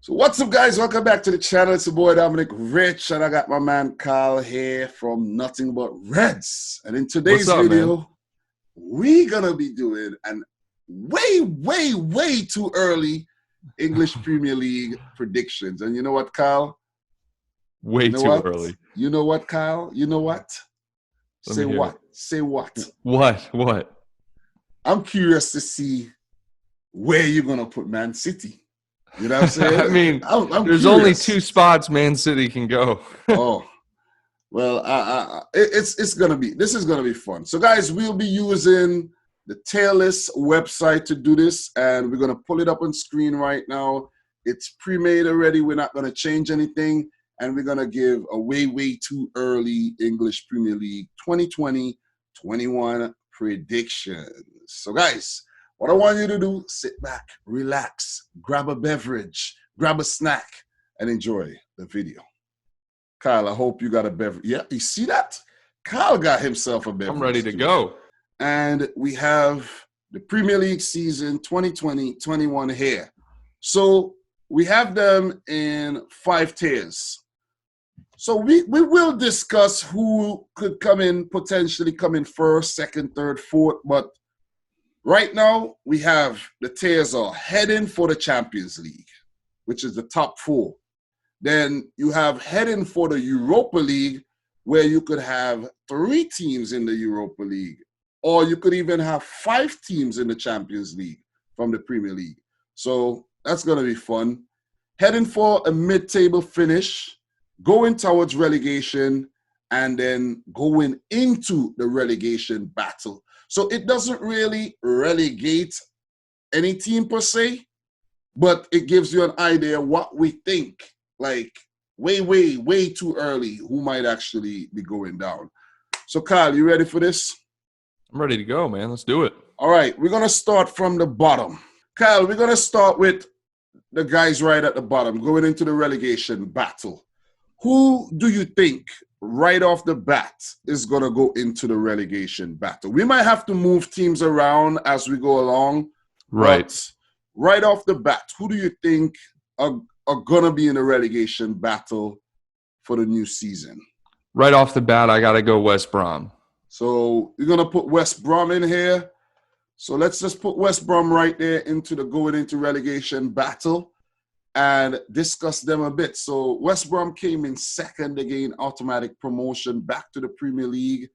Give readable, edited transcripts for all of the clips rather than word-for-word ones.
So what's up, guys? Welcome back to the channel. It's your boy Dominic Rich, and I got my man Carl here from Nothing But Reds. And in today's video, man, we're gonna be doing an way too early English Premier League predictions. And you know what, Carl? Way too early. You know what, Kyle? You know what? Say what? Say what? What? I'm curious to see where you're going to put Man City. You know what I'm saying? I mean, I'm there's curious. only two spots Man City can go. Oh, well, this is going to be fun. So, guys, we'll be using the Tailless website to do this, and we're going to pull it up on screen right now. It's pre-made already. We're not going to change anything. And we're going to give a way too early English Premier League 2020-21 predictions. So, guys, what I want you to do, sit back, relax, grab a beverage, grab a snack, and enjoy the video. Kyle, I hope you got a beverage. Yeah, you see that? Kyle got himself a beverage. I'm ready to go. And we have the Premier League season 2020-21 here. So we have them in 5 tiers. So we will discuss who could potentially come in first, second, third, fourth. But right now, we have the tiers are heading for the Champions League, which is the top 4. Then you have heading for the Europa League, where you could have 3 teams in the Europa League. Or you could even have 5 teams in the Champions League from the Premier League. So that's going to be fun. Heading for a mid-table finish, going towards relegation, and then going into the relegation battle. So it doesn't really relegate any team per se, but it gives you an idea what we think, like way too early, who might actually be going down. So, Kyle, you ready for this? I'm ready to go, man. Let's do it. All right, we're going to start from the bottom. Kyle, we're going to start with the guys right at the bottom, going into the relegation battle. Who do you think right off the bat is going to go into the relegation battle? We might have to move teams around as we go along. Right. But right off the bat, who do you think are going to be in the relegation battle for the new season? Right off the bat, I got to go West Brom. So you're going to put West Brom in here. So let's just put West Brom right there into the going into relegation battle and discuss them a bit. So West Brom came in second, again, automatic promotion back to the Premier League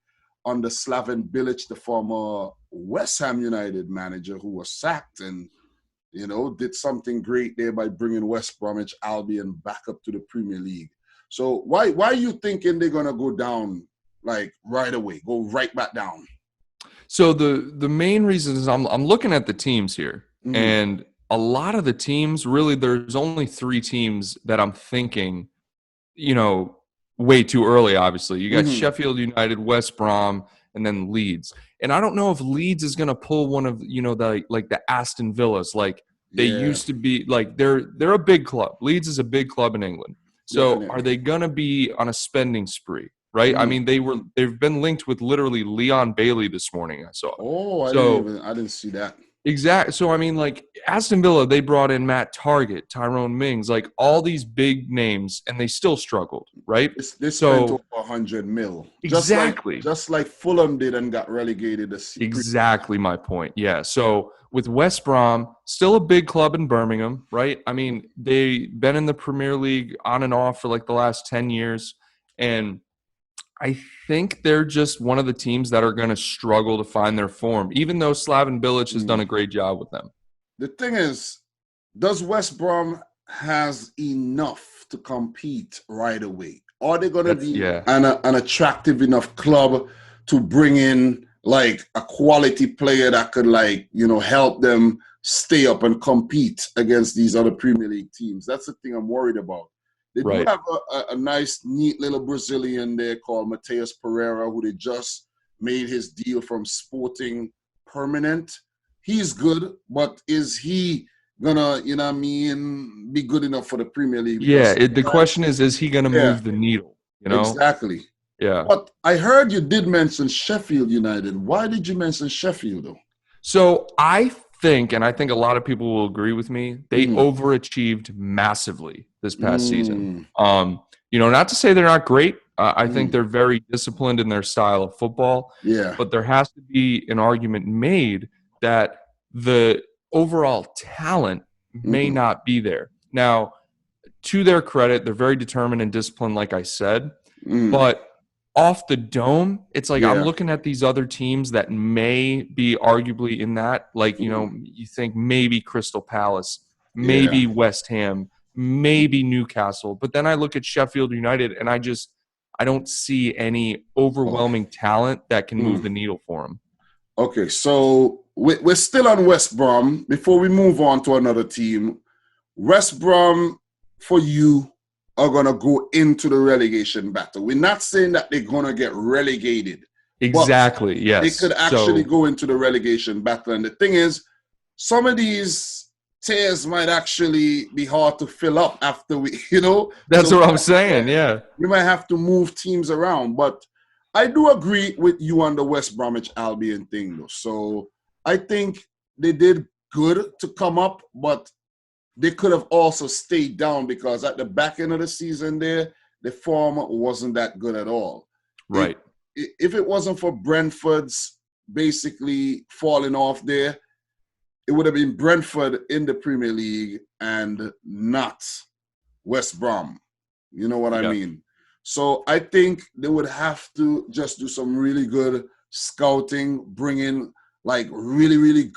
under Slaven Bilic, the former West Ham United manager who was sacked and, you know, did something great there by bringing West Bromwich Albion back up to the Premier League. So why are you thinking they're going to go down like right away, go right back down? So the main reason is I'm looking at the teams here, Mm-hmm. and a lot of the teams, really, there's only 3 teams that I'm thinking, you know, way too early, obviously. You got Sheffield United, West Brom, and then Leeds. And I don't know if Leeds is going to pull one of, you know, the Aston Villas. Like they used to be, like they're a big club. Leeds is a big club in England. So Definitely. Are they going to be on a spending spree? Right? I mean, they've been linked with literally Leon Bailey this morning, I saw. Oh, I didn't see that. Exactly. So, I mean, like, Aston Villa, they brought in Matt Targett, Tyrone Mings, like, all these big names, and they still struggled, right? They spent over 100 mil. Exactly. Just like Fulham did and got relegated. Exactly my point, yeah. So, with West Brom, still a big club in Birmingham, right? I mean, they've been in the Premier League on and off for, like, the last 10 years, and I think they're just one of the teams that are going to struggle to find their form, even though Slaven Bilic has done a great job with them. The thing is, does West Brom has enough to compete right away? Are they going to be an attractive enough club to bring in like a quality player that could, like, you know, help them stay up and compete against these other Premier League teams? That's the thing I'm worried about. They do have a nice, neat little Brazilian there called Mateus Pereira, who they just made his deal from Sporting permanent. He's good, but is he gonna, you know what I mean, be good enough for the Premier League? The question is he gonna move the needle? You know? Exactly. Yeah. But I heard you did mention Sheffield United. Why did you mention Sheffield, though? So I think, and I think a lot of people will agree with me, they overachieved massively this past season. Not to say they're not great. I think they're very disciplined in their style of football. Yeah. But there has to be an argument made that the overall talent may not be there. Now, to their credit, they're very determined and disciplined, like I said. But off the dome, it's like I'm looking at these other teams that may be arguably in that. Like, you think maybe Crystal Palace, maybe West Ham, maybe Newcastle. But then I look at Sheffield United, and I don't see any overwhelming talent that can move the needle for them. Okay, so we're still on West Brom. Before we move on to another team, West Brom, for you, are going to go into the relegation battle. We're not saying that they're going to get relegated. Exactly, yes. They could actually go into the relegation battle. And the thing is, some of these tiers might actually be hard to fill up after we, That's what I'm saying, yeah. We might have to move teams around. But I do agree with you on the West Bromwich Albion thing, though. So I think they did good to come up, but they could have also stayed down because at the back end of the season there, the form wasn't that good at all. Right. If it wasn't for Brentford's basically falling off there, it would have been Brentford in the Premier League and not West Brom. You know what I mean? So I think they would have to just do some really good scouting, bring in like really, really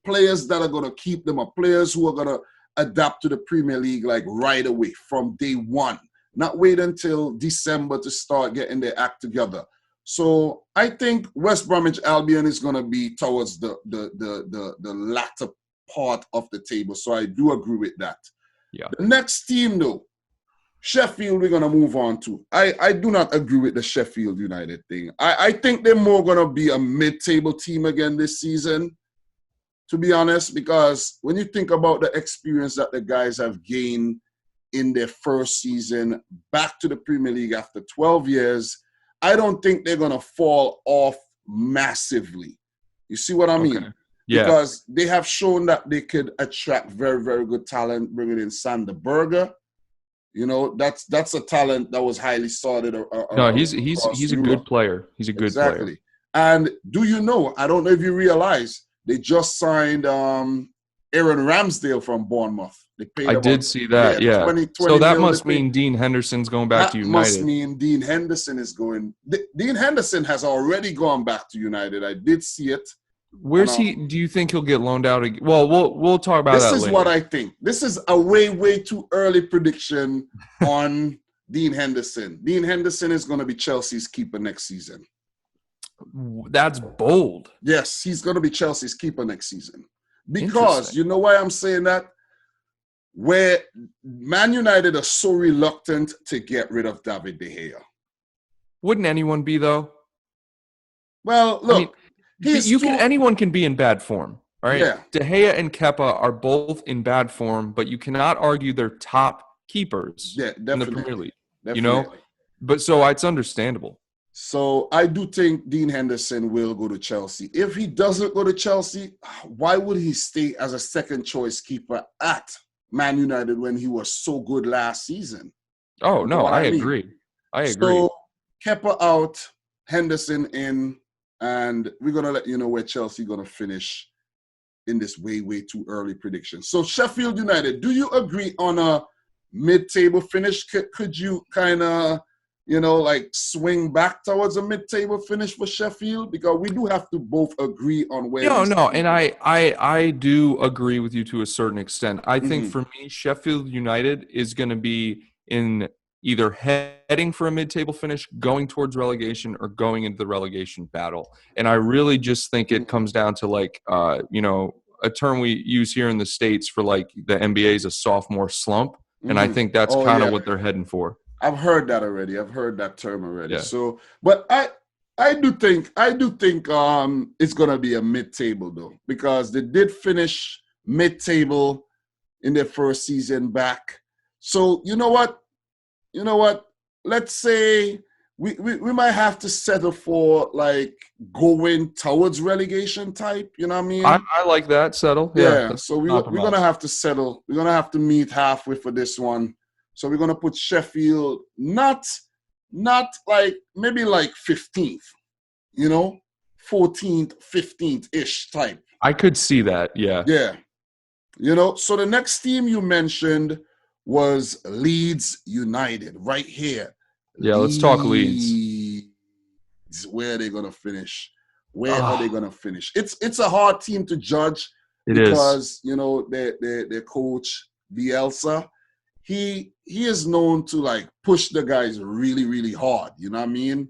players that are going to keep them up, players who are going to adapt to the Premier League like right away from day one, not wait until December to start getting their act together. So I think West Bromwich Albion is going to be towards the latter part of the table. So I do agree with that. Yeah. The next team, though, Sheffield, we're going to move on to. I do not agree with the Sheffield United thing. I think they're more going to be a mid-table team again this season, to be honest, because when you think about the experience that the guys have gained in their first season back to the Premier League after 12 years, I don't think they're going to fall off massively. You see what I mean? Okay. Yeah. Because they have shown that they could attract very, very good talent, bringing in Sander Berger. That's a talent that was highly sought. No, he's a good player. He's a good player. And do you know, I don't know if you realize, they just signed Aaron Ramsdale from Bournemouth. I did see that, yeah. 20 so that must mean Dean Henderson's going back to United. That must mean Dean Henderson is going. Dean Henderson has already gone back to United. I did see it. Where's he? Do you think he'll get loaned out again? Well, we'll talk about that later. This is what I think. This is a way too early prediction on Dean Henderson. Dean Henderson is going to be Chelsea's keeper next season. That's bold. Yes, he's going to be Chelsea's keeper next season. Because, you know why I'm saying that? Where Man United are so reluctant to get rid of David De Gea. Wouldn't anyone be, though? Well, look. Anyone can be in bad form, right? Yeah. De Gea and Kepa are both in bad form, but you cannot argue they're top keepers in the Premier League. Definitely. But so it's understandable. So I do think Dean Henderson will go to Chelsea. If he doesn't go to Chelsea, why would he stay as a second choice keeper at Man United when he was so good last season? Oh, no, I agree. So Kepa out, Henderson in, and we're going to let you know where Chelsea going to finish in this way too early prediction. So Sheffield United, do you agree on a mid-table finish? Could you kind of, swing back towards a mid-table finish for Sheffield? Because we do have to both agree on where. No, and I do agree with you to a certain extent. I think for me, Sheffield United is going to be in either heading for a mid-table finish, going towards relegation, or going into the relegation battle. And I really just think it comes down to a term we use here in the States for like the NBA is a sophomore slump. And I think that's kind of what they're heading for. I've heard that already. I've heard that term already. Yeah. So, but I do think it's gonna be a mid-table though, because they did finish mid-table in their first season back. So you know what? Let's say we might have to settle for like going towards relegation type. You know what I mean? I like that. Settle. Yeah. Yeah. So we're gonna Compromise. have to settle. We're gonna have to meet halfway for this one. So we're gonna put Sheffield not like maybe like 15th. 14th, 15th ish type. I could see that. Yeah. Yeah. So the next team you mentioned was Leeds United right here. Yeah, let's talk Leeds. Where are they going to finish? Where are they going to finish? It's a hard team to judge because, their coach, Bielsa, he is known to like push the guys really, really hard. You know what I mean?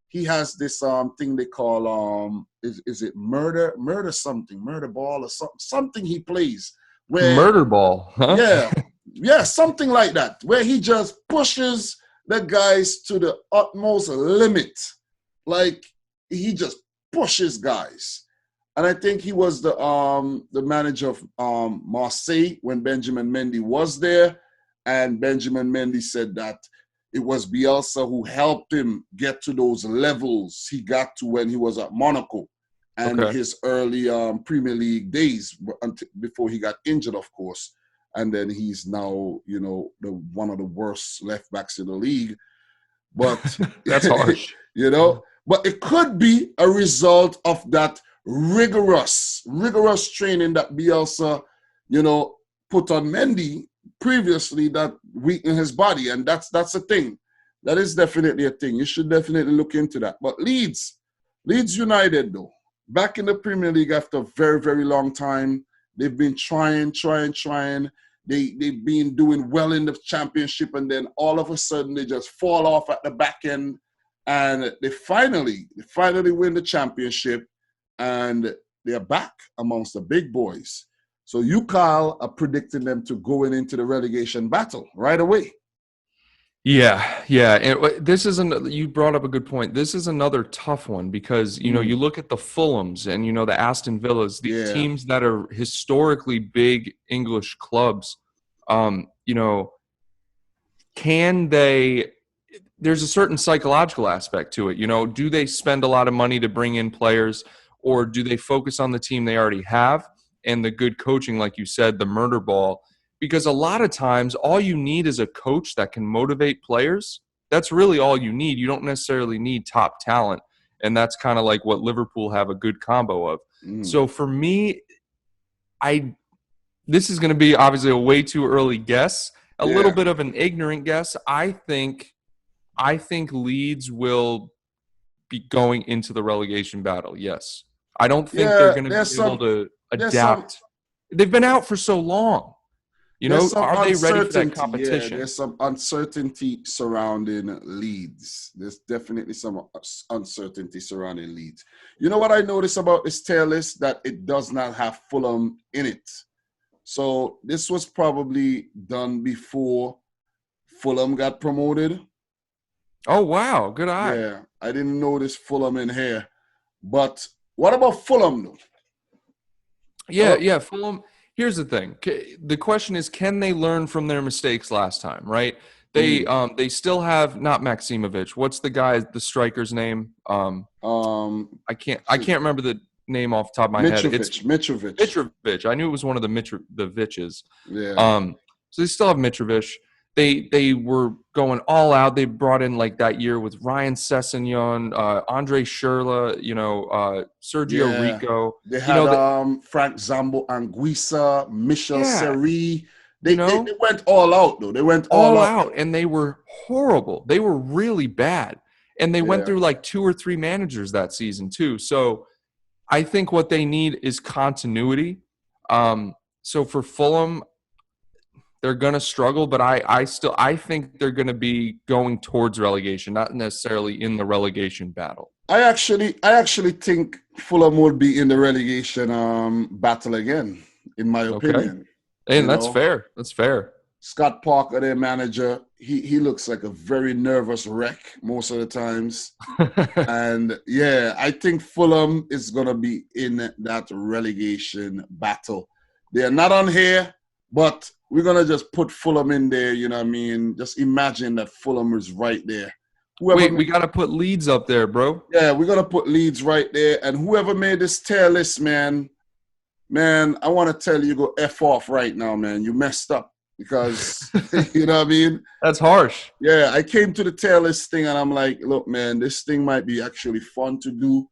He has this thing they call is it murder ball or something he plays where murder ball, huh? Yeah, something like that, where he just pushes the guys to the utmost limit. Like he just pushes guys. And I think he was the manager of Marseille when Benjamin Mendy was there, and Benjamin Mendy said that it was Bielsa who helped him get to those levels he got to when he was at Monaco and his early Premier League days before he got injured, of course. And then he's now, one of the worst left backs in the league. But that's harsh. But it could be a result of that rigorous training that Bielsa, put on Mendy previously that weakened his body, and that's a thing. That is definitely a thing. You should definitely look into that. But Leeds United, though, back in the Premier League after a very, very long time, they've been trying. They've been doing well in the championship, and then all of a sudden they just fall off at the back end, and they finally win the championship, and they're back amongst the big boys. So you, Carl, are predicting them to going into the relegation battle right away. Yeah. And you brought up a good point. This is another tough one because, you look at the Fulhams and, the Aston Villas, these teams that are historically big English clubs, there's a certain psychological aspect to it. Do they spend a lot of money to bring in players, or do they focus on the team they already have and the good coaching, like you said, the murder ball? Because a lot of times all you need is a coach that can motivate players. That's really all you need. You don't necessarily need top talent. And that's kind of like what Liverpool have a good combo of. So for me, this is going to be obviously a way too early guess, a little bit of an ignorant guess. I think Leeds will be going into the relegation battle. Yes. I don't think they're going to be able to adapt. They've been out for so long. Are they ready for that competition? Yeah, there's some uncertainty surrounding Leeds. There's definitely some uncertainty surrounding Leeds. You know what I noticed about this tier list? That it does not have Fulham in it. So this was probably done before Fulham got promoted. Oh, wow. Good eye. Yeah, I didn't notice Fulham in here. But what about Fulham, though? Yeah, Fulham. Here's the thing. The question is, can they learn from their mistakes last time, right? They still have not Maximovic. What's the striker's name? I can't remember the name off the top of my head. It's Mitrovic. I knew it was one of the Viches. Yeah. So they still have Mitrovic. They were going all out. They brought in like that year with Ryan Sessegnon, Andre Schürrle, Sergio Rico. They had Frank Zambo Anguissa, Michel Seri. They went all out, though. They went all out. And they were horrible. They were really bad. And they went through like 2 or 3 managers that season too. So I think what they need is continuity. So for Fulham, they're going to struggle, but I think they're going to be going towards relegation, not necessarily in the relegation battle. I actually think Fulham will be in the relegation battle again, in my opinion. And that's fair. That's fair. Scott Parker, their manager, he looks like a very nervous wreck most of the times. And I think Fulham is going to be in that relegation battle. They are not on here, but we're going to just put Fulham in there, you know what I mean? Just imagine that Fulham is right there whoever. Wait, we got to put Leeds up there, bro. Yeah, we're gonna put Leeds right there, and whoever made this tier list, man, I want to tell you, go F off right now, man. You messed up because you know what I mean. That's harsh. Yeah, I came to the tier list thing, and I'm like, look, man, this thing might be actually fun to do,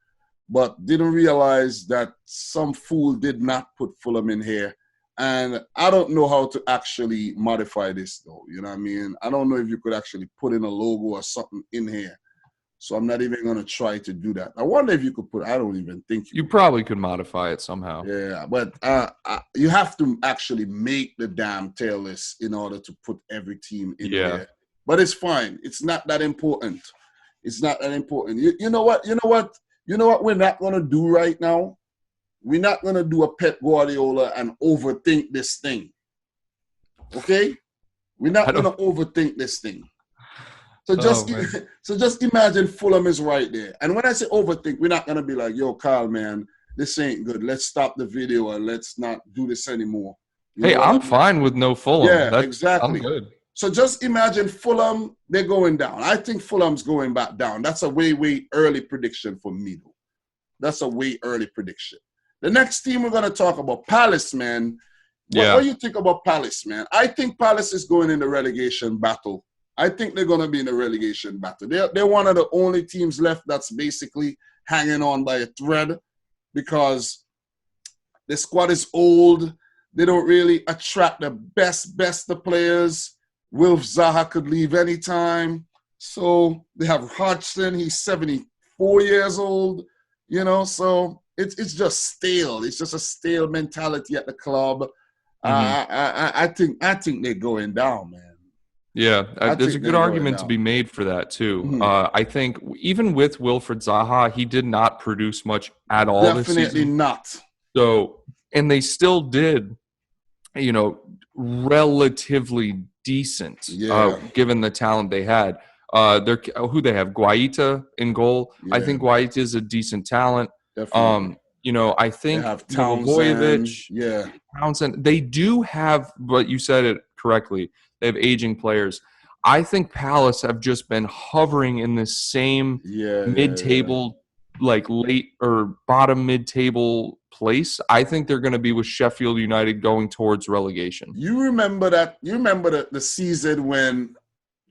but didn't realize that some fool did not put Fulham in here. And I don't know how to actually modify this, though. You know what I mean? I don't know if you could actually put in a logo or something in here. So I'm not even going to try to do that. I wonder if you could put, I don't even think you probably could modify it somehow. Yeah, but you have to actually make the damn tier list in order to put every team in there. But it's fine. It's not that important. It's not that important. You know what? You know what we're not going to do right now? We're not going to do a Pep Guardiola and overthink this thing. Okay? We're not going to overthink this thing. So just imagine Fulham is right there. And when I say overthink, we're not going to be like, yo, Carl, man, this ain't good. Let's stop the video and let's not do this anymore. Hey, I'm fine with no Fulham. Yeah, exactly. I'm good. So just imagine Fulham, they're going down. I think Fulham's going back down. That's a way, way early prediction for me, though. That's a way early prediction. The next team we're going to talk about, Palace, man. What do you think about Palace, man? I think Palace is going in the relegation battle. I think they're going to be in the relegation battle. They're one of the only teams left that's basically hanging on by a thread because the squad is old. They don't really attract the best of players. Wilf Zaha could leave anytime. So they have Hodgson. He's 74 years old, you know, so it's just stale. It's just a stale mentality at the club. I think they're going down, man. Yeah, there's a good argument to be made for that, too. Mm-hmm. I think even with Wilfried Zaha, he did not produce much at all this season. Definitely not. So, and they still did, you know, relatively decent, given the talent they had. Who they have, Guaita in goal. Yeah. I think Guaita is a decent talent. Definitely. You know, I think Townsend. Townsend. They do have, but you said it correctly. They have aging players. I think Palace have just been hovering in this same mid-table, like late or bottom mid-table place. I think they're going to be with Sheffield United going towards relegation. You remember that? You remember the season when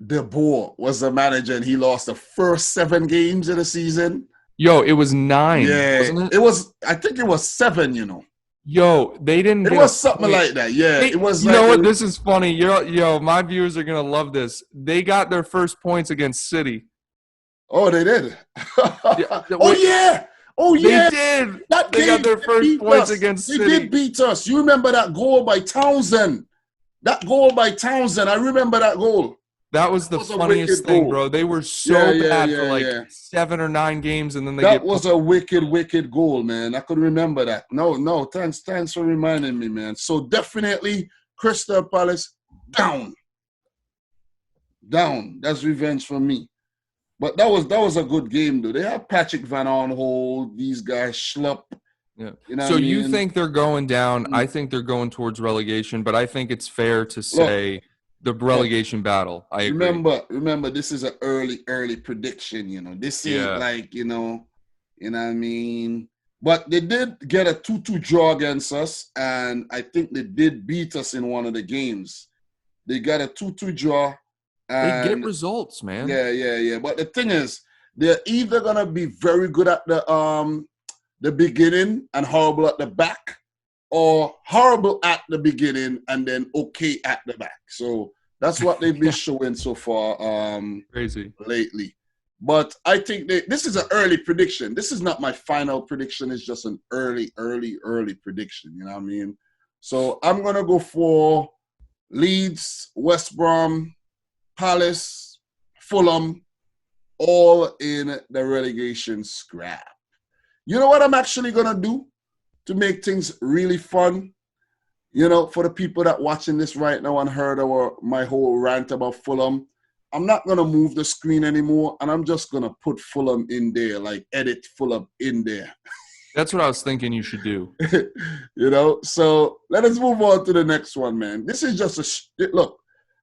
De Boer was the manager and he lost the first 7 games of the season? Yo, it was 9, wasn't it? I think it was 7, you know. Yo, they didn't. It was something like that. Yeah, it was. You know what? This is funny. Yo, my viewers are gonna love this. They got their first points against City. Oh, they did. Oh They yeah. did. They got their first points against City. They did beat us. You remember that goal by Townsend? I remember that goal. That was the funniest thing, bro. They were so bad for 7 or 9 games, and then that was a wicked goal, man. I could remember that. No, thanks for reminding me, man. So definitely Crystal Palace down. That's revenge for me. But that was a good game, though. They have Patrick Van Aanholt, these guys Schlupp. Yeah. You know you think they're going down? Mm-hmm. I think they're going towards relegation, but I think it's fair to say the relegation battle. I agree. Remember, this is an early prediction. You know, this ain't like you know what I mean. But they did get a 2-2 draw against us, and I think they did beat us in one of the games. They got a 2-2 draw. They get results, man. Yeah. But the thing is, they're either gonna be very good at the beginning and horrible at the back, or horrible at the beginning and then okay at the back. So that's what they've been showing so far. Crazy lately. But I think this is an early prediction. This is not my final prediction. It's just an early prediction. You know what I mean? So I'm gonna go for Leeds, West Brom, Palace, Fulham, all in the relegation scrap. You know what I'm actually going to do to make things really fun? You know, for the people that watching this right now and heard my whole rant about Fulham, I'm not going to move the screen anymore, and I'm just going to put Fulham in there, like edit Fulham in there. That's what I was thinking you should do. You know, so let us move on to the next one, man. This is just look,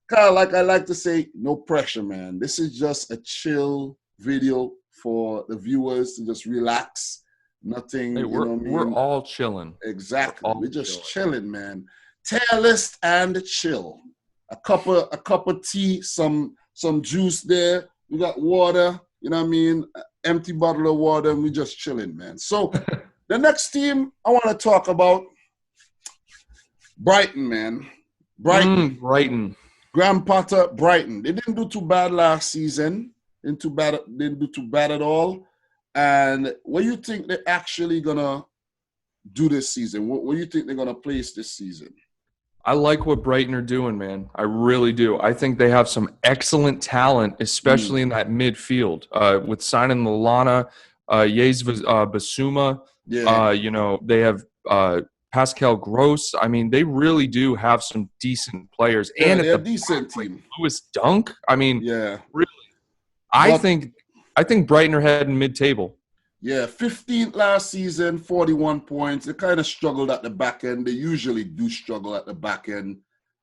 Kyle, like I like to say, no pressure, man. This is just a chill video for the viewers to just relax. Nothing, Hey, you know what I we're mean? all chilling. Exactly. We're just Chilling. chilling, man. Tier list and chill. A cup of tea, some juice there. We got water, you know what I mean? Empty bottle of water, and we just chilling, man. So the next team I want to talk about, Brighton, man. Brighton. Graham Potter, Brighton. They didn't do too bad last season. Didn't do too bad at all. And what do you think they're actually gonna do this season? What do you think they're gonna place this season? I like what Brighton are doing, man. I really do. I think they have some excellent talent, especially in that midfield. With signing Lallana, Basuma, they have Pascal Gross. I mean, they really do have some decent players. Yeah, and they're at a decent team. Lewis Dunk. I mean, yeah, really. I think Brighton are heading mid-table. Yeah, 15th last season, 41 points. They kind of struggled at the back end. They usually do struggle at the back end.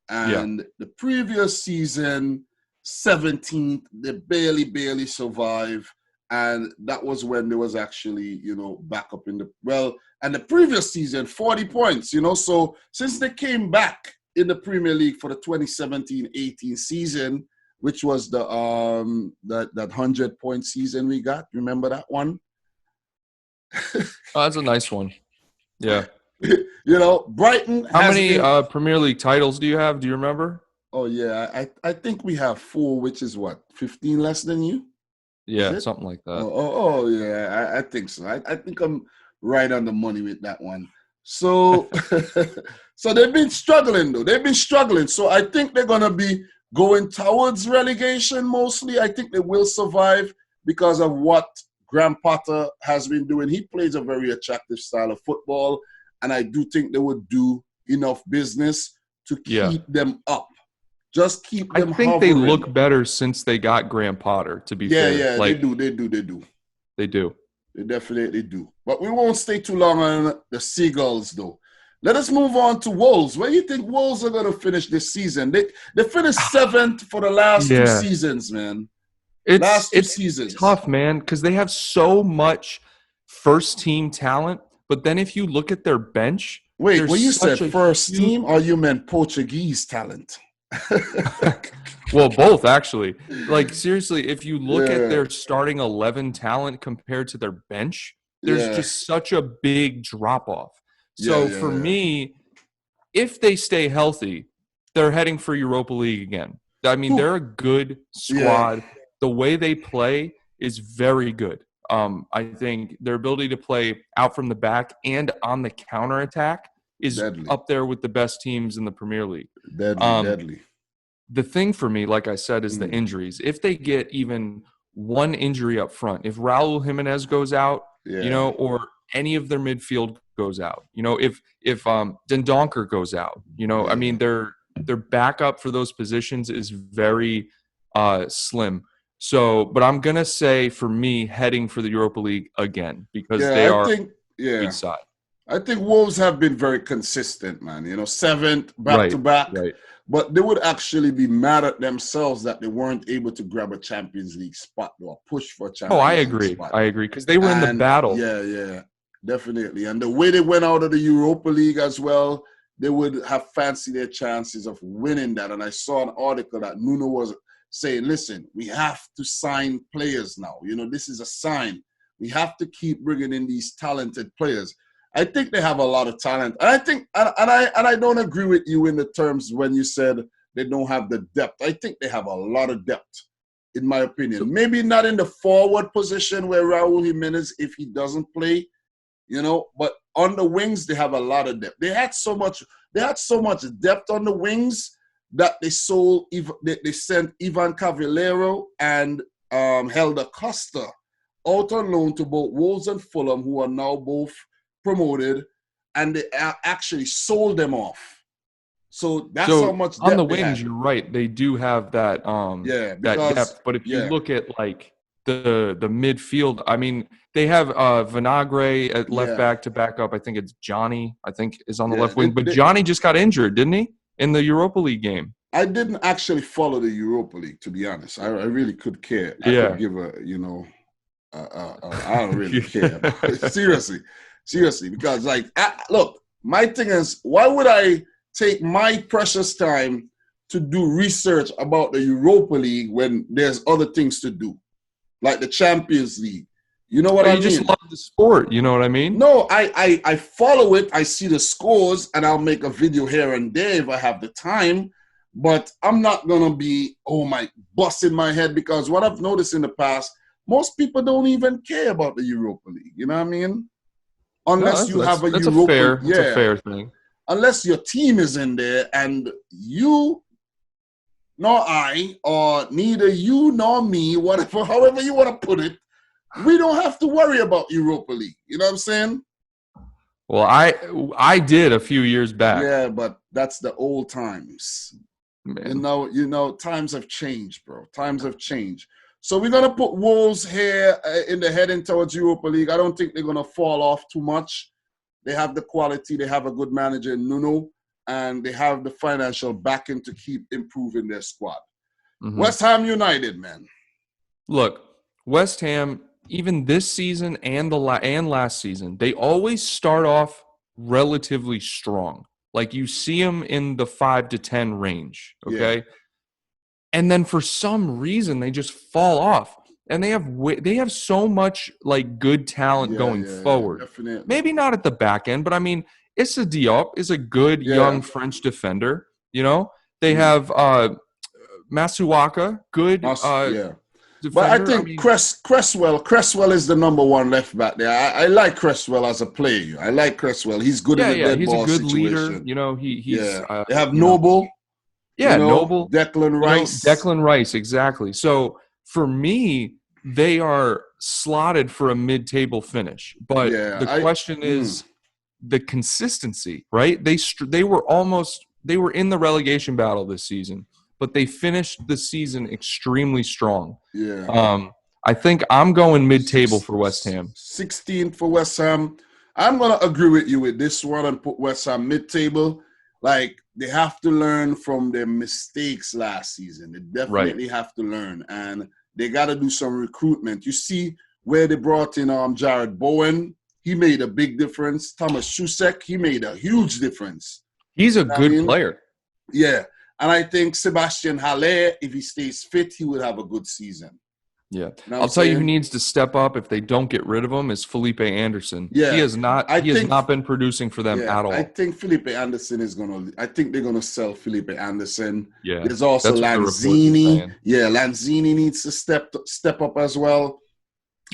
And the previous season, 17th, they barely survived. And that was when they was actually, back up in and the previous season, 40 points, So since they came back in the Premier League for the 2017-18 season, which was the that 100-point season we got, remember that one? Oh, that's a nice one. Yeah. Brighton. How many Premier League titles do you have? Do you remember? Oh, yeah. I think we have 4, which is what, 15 less than you? Yeah, something like that. Oh yeah. I think so. I think I'm right on the money with that one. So, so they've been struggling, though. They've been struggling. So I think they're going to be going towards relegation mostly. I think they will survive because of what Graham Potter has been doing. He plays a very attractive style of football, and I do think they would do enough business to keep them up. Just keep them I think hovering. they look better since they got Graham Potter, to be fair. Yeah, like, they do. They do. They definitely do. But we won't stay too long on the Seagulls, though. Let us move on to Wolves. Where do you think Wolves are going to finish this season? They finished 7th for the last 2 seasons, man. It's tough, man, because they have so much first-team talent. But then if you look at their bench... Wait, when you said first team, or you meant Portuguese talent? Well, both, actually. Like, seriously, if you look at their starting 11 talent compared to their bench, there's just such a big drop-off. So for me, if they stay healthy, they're heading for Europa League again. I mean, they're a good squad. The way they play is very good. I think their ability to play out from the back and on the counterattack is up there with the best teams in the Premier League. Deadly. The thing for me, like I said, is the injuries. If they get even one injury up front, if Raul Jimenez goes out, or any of their midfield goes out, if Dendoncker goes out, I mean, their backup for those positions is very slim. So, but I'm going to say, for me, heading for the Europa League again, because they are a good side. I think Wolves have been very consistent, man. 7th back-to-back. Right. But they would actually be mad at themselves that they weren't able to grab a Champions League spot or push for a Champions League spot. I agree, because they were in the battle. Yeah, definitely. And the way they went out of the Europa League as well, they would have fancied their chances of winning that. And I saw an article that Nuno was saying, listen, we have to sign players now. This is a sign. We have to keep bringing in these talented players. I think they have a lot of talent. And I think, and I don't agree with you in the terms when you said they don't have the depth. I think they have a lot of depth, in my opinion. Maybe not in the forward position where Raul Jimenez, if he doesn't play, but on the wings, they have a lot of depth. They had so much depth on the wings that they sent Ivan Cavallero and Helder Costa out on loan to both Wolves and Fulham, who are now both promoted, and they actually sold them off. So that's how much depth on the wings. You're right; they do have that that depth. But if you look at like the midfield, I mean, they have Vinagre at left back to back up. I think it's Johnny. I think is on the left wing, but Johnny just got injured, didn't he, in the Europa League game? I didn't actually follow the Europa League, to be honest. I really could care. I Yeah. could give I don't really care about it. Seriously, because like, look, my thing is, why would I take my precious time to do research about the Europa League when there's other things to do, like the Champions League? You know what I mean? You just love the sport. You know what I mean? No, I follow it. I see the scores, and I'll make a video here and there if I have the time. But I'm not gonna be busting my head, because what I've noticed in the past, most people don't even care about the Europa League. You know what I mean? Unless you have a Europa, that's a fair thing. Unless your team is in there, and you nor I, or neither you nor me, whatever, however you want to put it, we don't have to worry about Europa League. You know what I'm saying? Well, I did a few years back. Yeah, but that's the old times. Man. You know, times have changed, bro. Times have changed. So we're gonna put Wolves here in the heading towards Europa League. I don't think they're gonna fall off too much. They have the quality. They have a good manager in Nuno, and they have the financial backing to keep improving their squad. Mm-hmm. West Ham United, man. Look, West Ham, even this season and last season, they always start off relatively strong. Like, you see them in the 5 to 10 range, okay? Yeah. And then for some reason they just fall off. And they have so much like good talent going forward. Definitely. Maybe not at the back end, but I mean, Issa Diop is a good young French defender. You know, they have Masuaka, good defender. But I think Cresswell is the number one left back there. I like Cresswell as a player. I like Cresswell. He's good in the dead ball situation. He's a good leader. You know, he's. They have Noble. Noble. Declan Rice. Declan Rice, exactly. So for me, they are slotted for a mid-table finish. But the question is the consistency, right? They were in the relegation battle this season, but they finished the season extremely strong. Yeah. I think I'm going mid-table for West Ham. 16th for West Ham. I'm going to agree with you with this one and put West Ham mid-table. Like, they have to learn from their mistakes last season. They definitely have to learn. And they got to do some recruitment. You see where they brought in Jared Bowen. He made a big difference. Thomas Susek, he made a huge difference. He's a good player. Yeah. And I think Sebastian Haller, if he stays fit, he would have a good season. Yeah. I'll tell you who needs to step up if they don't get rid of him is Felipe Anderson. Yeah. He has not been producing for them at all. I think Felipe Anderson I think they're going to sell Felipe Anderson. Yeah. There's also Lanzini. Yeah, Lanzini needs to step up as well.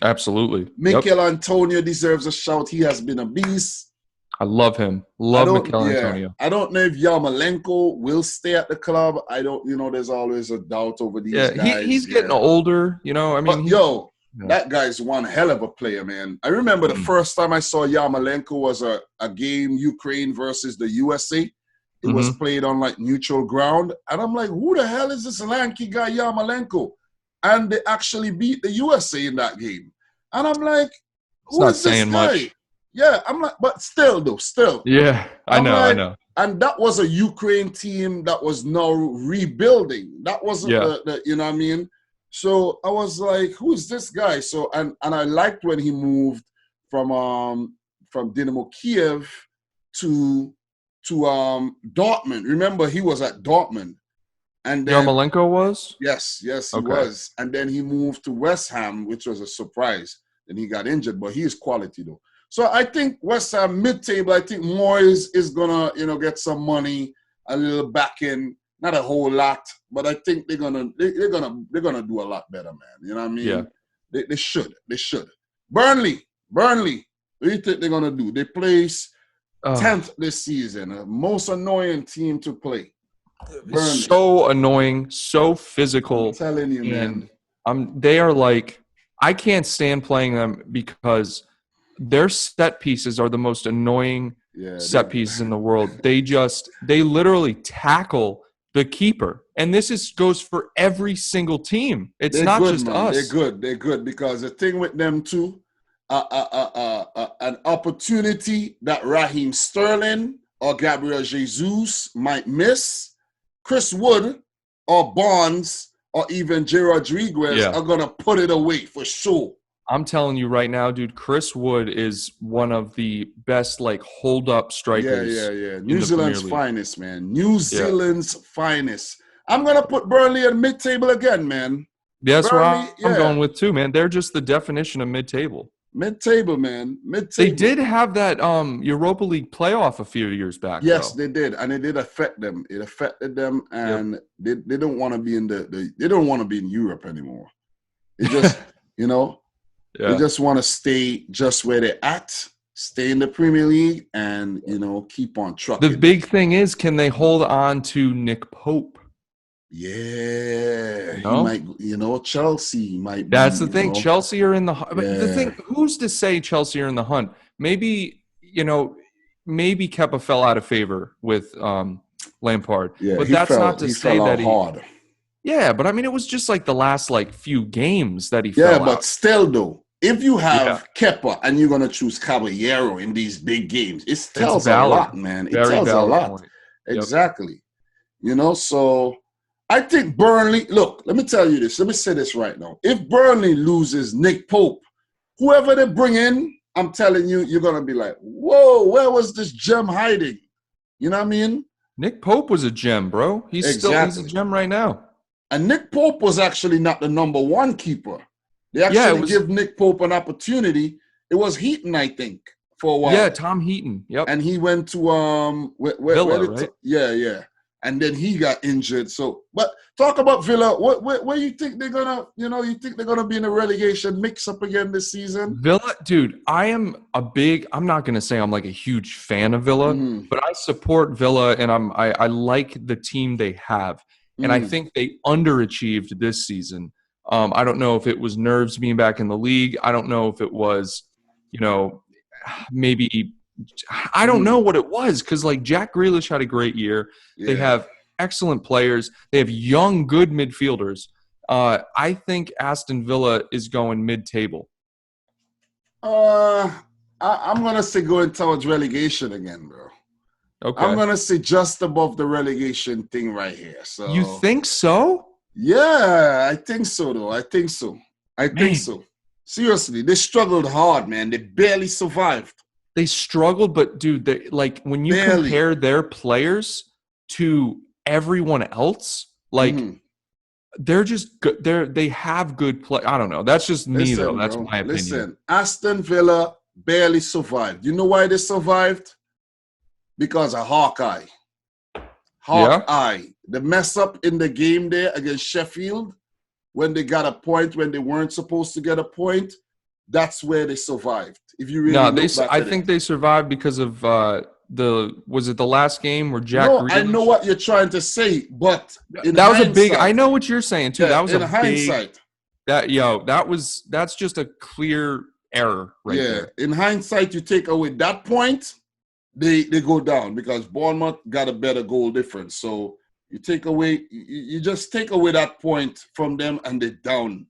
Absolutely. Mikel Antonio deserves a shout. He has been a beast. I love him. Mikel Antonio. I don't know if Yarmolenko will stay at the club. I don't, there's always a doubt over these guys. He's getting older, I mean. But, that guy's one hell of a player, man. I remember the first time I saw Yarmolenko was a game, Ukraine versus the USA. It was played on like neutral ground. And I'm like, who the hell is this lanky guy, Yarmolenko? And they actually beat the USA in that game. And I'm like, who is this guy? Much. Yeah, I'm like, but still. Yeah, I know. And that was a Ukraine team that was now rebuilding. That wasn't the you know what I mean? So I was like, who is this guy? So and I liked when he moved from Dynamo Kiev to Dortmund. Remember, he was at Dortmund. And then Yarmolenko was? Yes, he was. And then he moved to West Ham, which was a surprise. Then he got injured, but he is quality though. So I think West Ham mid-table. I think Moyes is gonna, get some money, a little back in, not a whole lot, but I think they're gonna do a lot better, man. You know what I mean? Yeah. They should. Burnley. What do you think they're gonna do? They place 10th this season. Most annoying team to play. Burnley. So annoying, so physical. I'm telling you, man. They are like, I can't stand playing them because their set pieces are the most annoying set pieces in the world. They literally tackle the keeper. And this goes for every single team. It's not just us. They're good because the thing with them too, an opportunity that Raheem Sterling or Gabriel Jesus might miss Chris Wood or Barnes or even J. Rodriguez are going to put it away for sure. I'm telling you right now, dude, Chris Wood is one of the best, like, hold-up strikers. Yeah. New Zealand's finest, man. New Zealand's finest. I'm going to put Burnley at mid-table again, man. Yeah, that's where I'm going with, too, man. They're just the definition of mid-table. Mid-table, man. Mid-table. They did have that Europa League playoff a few years back. Yes, though. they did, and it did affect them. It affected them, and they don't want to be in they don't want to be in Europe anymore. It just, they just want to stay just where they're at, stay in the Premier League, and keep on trucking. The big thing is, can they hold on to Nick Pope? Yeah, he might. Chelsea might. That's the thing. Chelsea are in the hunt. But the thing, who's to say Chelsea are in the hunt? Maybe maybe Kepa fell out of favor with Lampard. Yeah, but that's not to say that hard. Yeah, but I mean, it was just like the last few games that he fell out. Yeah, but still though, if you have Kepa and you're gonna choose Caballero in these big games, it tells a lot, man. It tells a lot. Point. Exactly. So. I think Burnley, look, let me tell you this. Let me say this right now. If Burnley loses Nick Pope, whoever they bring in, I'm telling you, you're going to be like, whoa, where was this gem hiding? You know what I mean? Nick Pope was a gem, bro. He's a gem right now. And Nick Pope was actually not the number one keeper. They actually give Nick Pope an opportunity. It was Heaton, I think, for a while. Yeah, Tom Heaton. Yep. And he went to Villa, right? Yeah. And then he got injured. So, but talk about Villa. Where you think they're gonna? You think they're gonna be in a relegation mix-up again this season? Villa, dude. I'm not gonna say I'm like a huge fan of Villa, but I support Villa, and I like the team they have, and I think they underachieved this season. I don't know if it was nerves being back in the league. I don't know if it was, maybe. I don't know what it was because, Jack Grealish had a great year. Yeah. They have excellent players. They have young, good midfielders. I think Aston Villa is going mid-table. I'm going to say going towards relegation again, bro. Okay. I'm going to say just above the relegation thing right here. So you think so? Yeah, I think so, though. I think so. Seriously, they struggled hard, man. They barely survived. They struggled, but dude, when you compare their players to everyone else, they're just good. They have good play. I don't know. That's just me, though. That's my opinion. Listen, Aston Villa barely survived. You know why they survived? Because of Hawkeye. The mess up in the game there against Sheffield when they got a point when they weren't supposed to get a point. That's where they survived. If you really I think they survived because of was it the last game where Jack Grealish? I know what you're trying to say, but that was a big. I know what you're saying too. That was in hindsight. That's just a clear error right there. In hindsight, you take away that point, they go down because Bournemouth got a better goal difference. So you just take away that point from them, and they're down.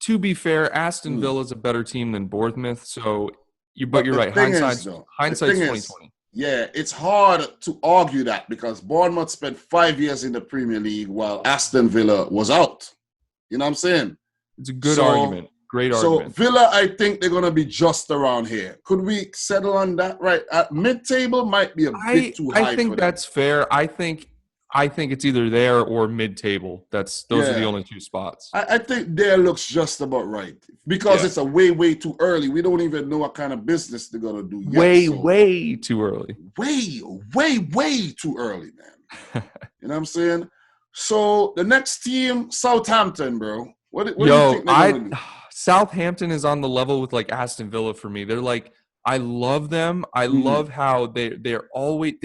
To be fair, Aston Villa is a better team than Bournemouth. So, but you're right. Hindsight's 2020. Yeah, it's hard to argue that because Bournemouth spent 5 years in the Premier League while Aston Villa was out. You know what I'm saying? It's a good argument. Great argument. So Villa, I think they're going to be just around here. Could we settle on that? Right, at mid-table might be a bit too high. I think that's fair. I think it's either there or mid-table. Those are the only two spots. I think there looks just about right because it's a way too early. We don't even know what kind of business they're gonna do yet. Way too early. Way too early, man. You know what I'm saying? So the next team, Southampton, bro. What do you think they're gonna do? Southampton is on the level with Aston Villa for me. They're I love them. I love how they're always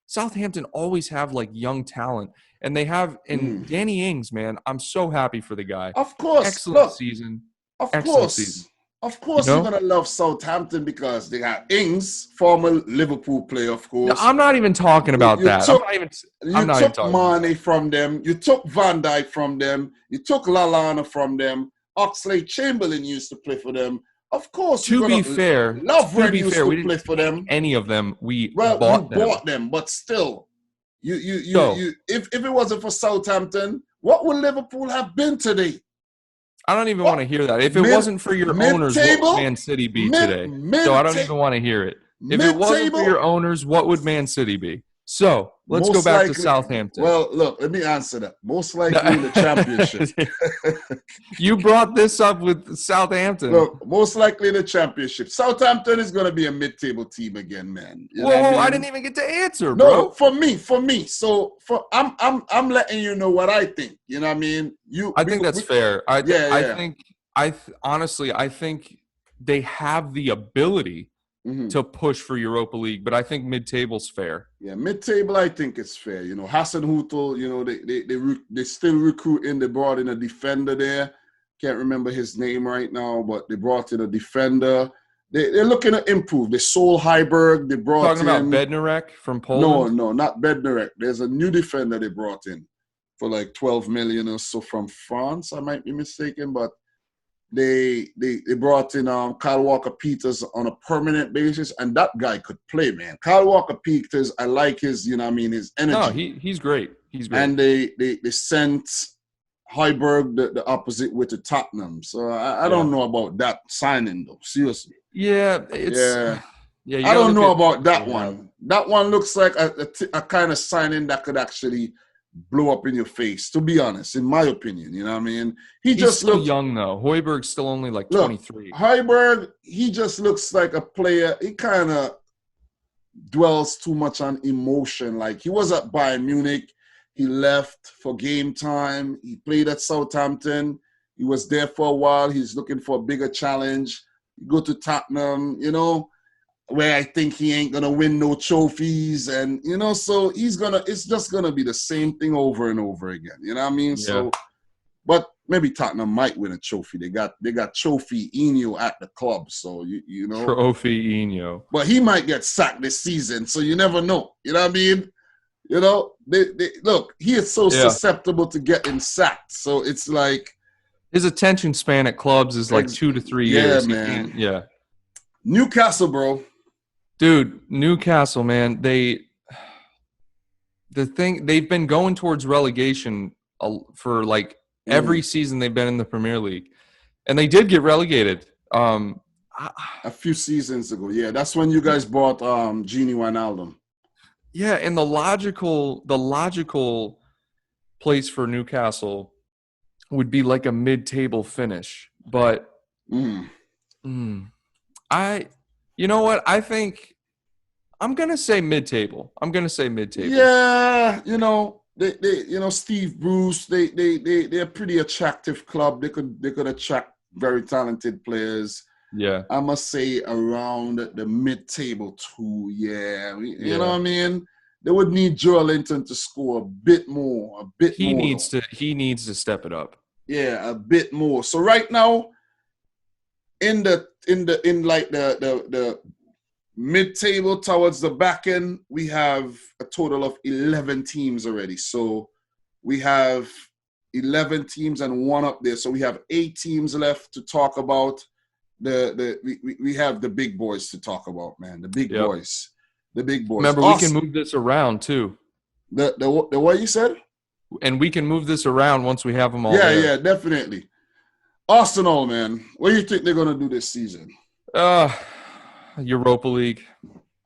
Southampton always have young talent, and they have Danny Ings, man. I'm so happy for the guy. Of course, excellent season. Of course, you're gonna love Southampton because they got Ings, former Liverpool player, of course. No, I'm not even talking about that. You took Mane from them. You took Van Dijk from them. You took Lallana from them. Oxlade-Chamberlain used to play for them. Of course, to be fair, we didn't play for them. We bought them. them, but still, If it wasn't for Southampton, what would Liverpool have been today? I don't even want to hear that. If it wasn't for your owners, what would Man City be today? So I don't even want to hear it. If it wasn't for your owners, what would Man City be? So let's go back to Southampton. Well, look, let me answer that. Most likely in the Championship. You brought this up with Southampton. Look, most likely in the Championship. Southampton is going to be a mid-table team again, man. Whoa, I didn't even get to answer, bro. No, for me. So I'm letting you know what I think. You know what I mean? I think that's fair. I think they have the ability to push for Europa League, but I think mid-table's fair. Yeah, mid-table, I think it's fair. You know, Hassan Hutel, you know, they still recruiting. They brought in a defender there. Can't remember his name right now, but they brought in a defender. They're looking to improve. They sold Heiberg. They brought talking about Bednarek from Poland? No, not Bednarek. There's a new defender they brought in for like 12 million or so from France. I might be mistaken, but They brought in Kyle Walker-Peters on a permanent basis, and that guy could play, man. Kyle Walker-Peters, I like his, you know what I mean, his energy. No, he's great. He's great. And they sent Heiberg the opposite with the Tottenham. So I don't know about that signing, though. Seriously. Yeah, I don't know about that one. That one looks like a kind of signing that could actually blow up in your face, to be honest, in my opinion. You know what I mean? He's just still young, though. Højbjerg's still only like 23. Heiberg, he just looks like a player. He kind of dwells too much on emotion. Like, he was at Bayern Munich. He left for game time. He played at Southampton. He was there for a while. He's looking for a bigger challenge. Go to Tottenham, you know, where I think he ain't going to win no trophies. And, you know, so it's just going to be the same thing over and over again. You know what I mean? Yeah. So, but maybe Tottenham might win a trophy. They got Trophy Eno at the club. So, you know. Trophy Eno. But he might get sacked this season. So you never know. You know what I mean? You know, look, he is so susceptible to getting sacked. So it's like. His attention span at clubs is like 2 to 3 years. Yeah, man. Yeah. Newcastle, bro. Dude, Newcastle, man, they've been going towards relegation for like every season they've been in the Premier League, and they did get relegated a few seasons ago. Yeah, that's when you guys bought Gini Wijnaldum. Yeah, and the logical place for Newcastle would be like a mid-table finish, but you know what? I think I'm gonna say mid-table. Yeah, you know, they Steve Bruce. They're a pretty attractive club. They could attract very talented players. Yeah, I must say around the mid-table too. Yeah, you know what I mean. They would need Joe Linton to score a bit more. He needs to step it up. Yeah, a bit more. So right now, in the mid-table towards the back end, we have a total of 11 teams already. So we have 11 teams and one up there. So we have 8 teams left to talk about. We have the big boys to talk about, man. The big boys. Remember, we can move this around too. The what you said? And we can move this around once we have them all. Yeah, definitely. Arsenal, man. What do you think they're going to do this season? Europa League.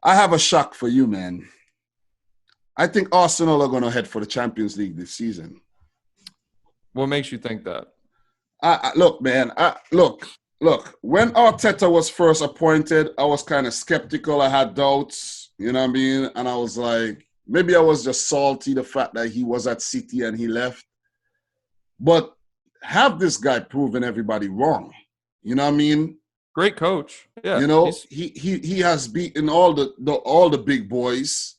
I have a shock for you, man. I think Arsenal are going to head for the Champions League this season. What makes you think that? Look, man. Look. When Arteta was first appointed, I was kind of skeptical. I had doubts. You know what I mean? And I was like, maybe I was just salty the fact that he was at City and he left. But have this guy proven everybody wrong? You know what I mean? Great coach. Yeah. You know, he has beaten all the big boys,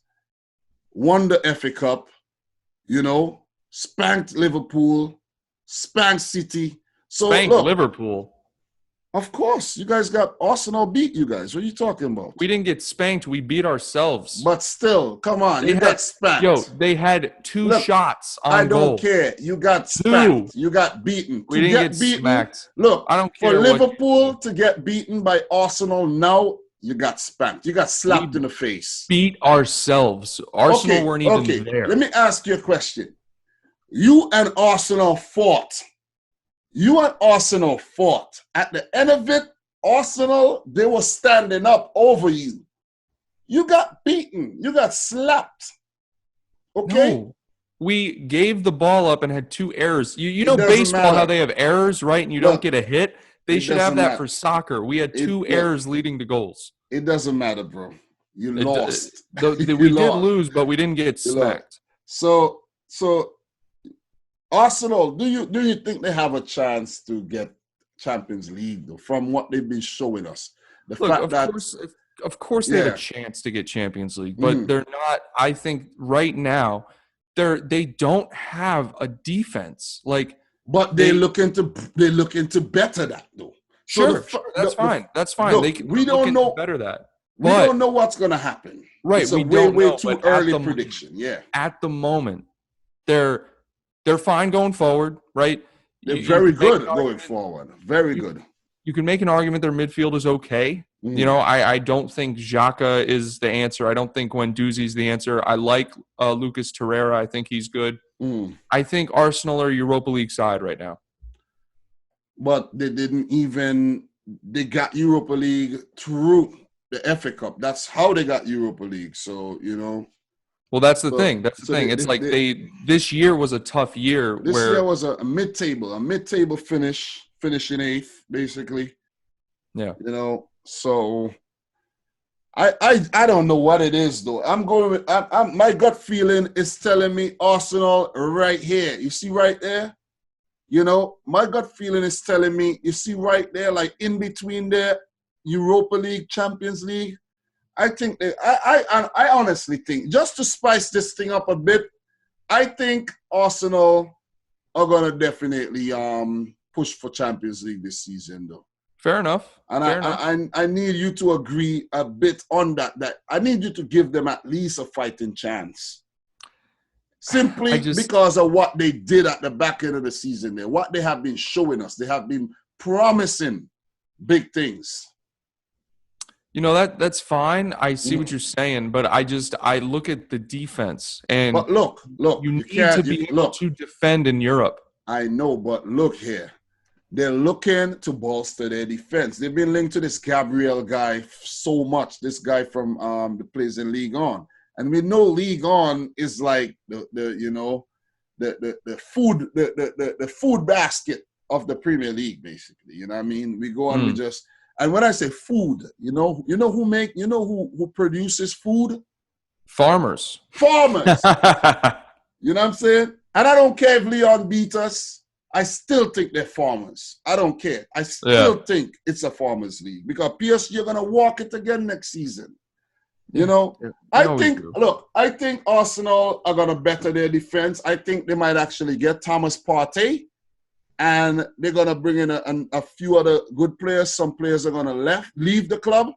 won the FA Cup, you know, spanked Liverpool, spanked City. So spanked Liverpool. Of course, you guys got Arsenal beat you guys. What are you talking about? We didn't get spanked. We beat ourselves. But still, come on. You got spanked. Yo, they had 2 shots on goal. I don't care. You got spanked. You got beaten. We didn't get smacked. Look, I don't care for Liverpool to get beaten by Arsenal now you got spanked. You got slapped in the face. Beat ourselves. Arsenal weren't even there. Let me ask you a question. You and Arsenal fought. At the end of it, Arsenal, they were standing up over you. You got beaten. You got slapped. Okay? No. We gave the ball up and had 2 errors. You know baseball, how they have errors, right? And you don't get a hit? They should have that for soccer. We had 2 errors leading to goals. It doesn't matter, bro. You lost. We did lose, but we didn't get smacked. So Arsenal, do you think they have a chance to get Champions League, though, from what they've been showing us? Of course they have a chance to get Champions League, but they're not. I think right now they don't have a defense. But they're looking to better that, though. Sure, that's fine. That's fine. Look, we don't know better that. We don't know what's going to happen. Right, it's way too early prediction. Yeah. At the moment, they're fine going forward, right? They're very good going forward. Very good. You can make an argument their midfield is okay. You know, I don't think Xhaka is the answer. I don't think Guendouzi's the answer. I like Lucas Torreira. I think he's good. I think Arsenal are a Europa League side right now. But they got Europa League through the FA Cup. That's how they got Europa League. So, you know. Well, that's the thing. It's this year was a tough year. This year was a mid-table finish in 8th, basically. Yeah. You know, so I don't know what it is, though. My gut feeling is telling me Arsenal right here. You see right there? You know, my gut feeling is telling me, you see right there, like in between there, Europa League, Champions League. I think I honestly think, just to spice this thing up a bit, I think Arsenal are gonna definitely push for Champions League this season, though. Fair enough. And I need you to agree a bit on that. That I need you to give them at least a fighting chance. Simply because of what they did at the back end of the season there, what they have been showing us. They have been promising big things. You know, that's fine. I see what you're saying, but I look at the defense, and but look, you need to be able to defend in Europe. I know, but look here. They're looking to bolster their defense. They've been linked to this Gabriel guy so much, this guy from the plays in League On. And we know League On is like the food basket of the Premier League, basically. You know what I mean? We go on, and when I say food, you know who produces food? Farmers. You know what I'm saying? And I don't care if Leon beat us. I still think they're farmers. I don't care. I still think it's a farmers league because PSG are going to walk it again next season. You know, I think Arsenal are going to better their defense. I think they might actually get Thomas Partey, and they're going to bring in a few other good players. Some players are going to leave the club,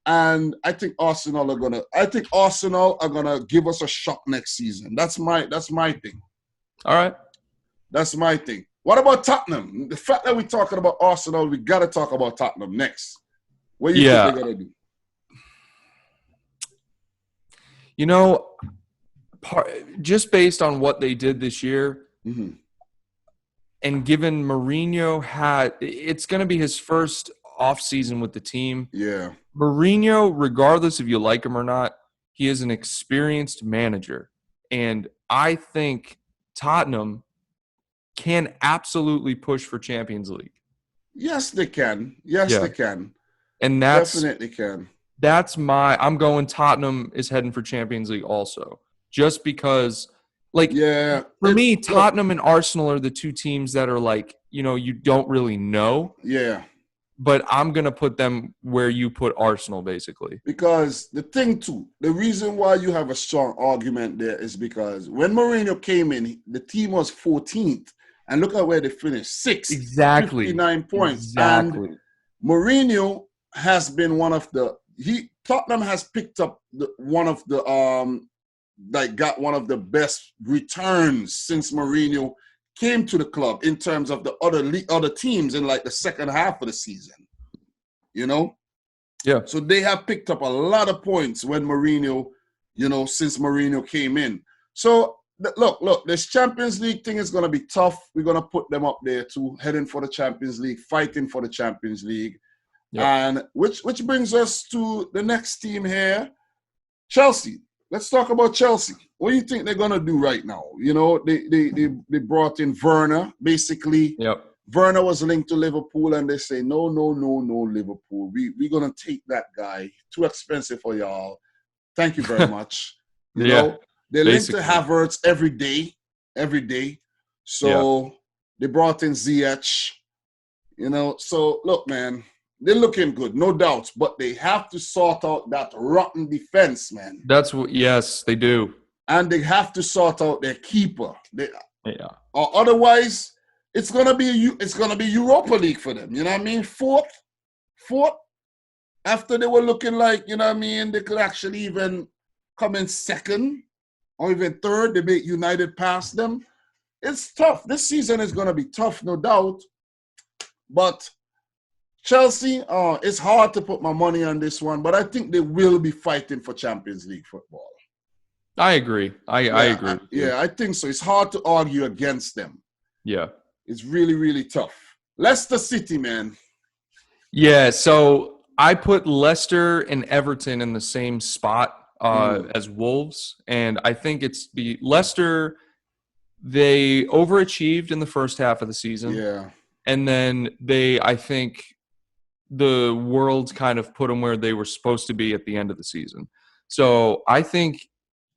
and I think Arsenal are going to give us a shock next season. That's my thing. All right. That's my thing. What about Tottenham? The fact that we're talking about Arsenal, we got to talk about Tottenham next. What do you think they're going to do? You know, just based on what they did this year, and given Mourinho it's going to be his first offseason with the team. Yeah. Mourinho, regardless if you like him or not, he is an experienced manager. And I think Tottenham can absolutely push for Champions League. Yes, they can. They can. And definitely can. I'm going Tottenham is heading for Champions League also. Just because, for me, Tottenham and Arsenal are the two teams that are you don't really know. Yeah. But I'm going to put them where you put Arsenal, basically. Because the reason why you have a strong argument there is because when Mourinho came in, the team was 14th. And look at where they finished. 6th. Exactly. 59 points. Exactly. And Mourinho has been Tottenham has picked up one of the best returns since Mourinho came to the club in terms of the other teams in the second half of the season. You know? Yeah. So they have picked up a lot of points when Mourinho, since Mourinho came in. So look, this Champions League thing is going to be tough. We're going to put them up there too, heading for the Champions League, fighting for the Champions League. Yep. And which brings us to the next team here, Chelsea. Let's talk about Chelsea. What do you think they're going to do right now? They brought in Werner, basically. Yep. Werner was linked to Liverpool, and they say, no, Liverpool. We're going to take that guy. Too expensive for y'all. Thank you very much. They're linked to Havertz every day. So they brought in Ziyech. So look, man, they're looking good, no doubt. But they have to sort out that rotten defense, man. Yes, they do. And they have to sort out their keeper. Or otherwise, it's gonna be Europa League for them. You know what I mean? Fourth. After they were looking like, they could actually even come in second or even third. They made United pass them. It's tough. This season is gonna be tough, no doubt. But Chelsea, it's hard to put my money on this one, but I think they will be fighting for Champions League football. I agree. I agree. I think so. It's hard to argue against them. Yeah. It's really, really tough. Leicester City, man. Yeah, so I put Leicester and Everton in the same spot as Wolves, and I think it's the Leicester, they overachieved in the first half of the season. Yeah. And then I think the world kind of put them where they were supposed to be at the end of the season. So I think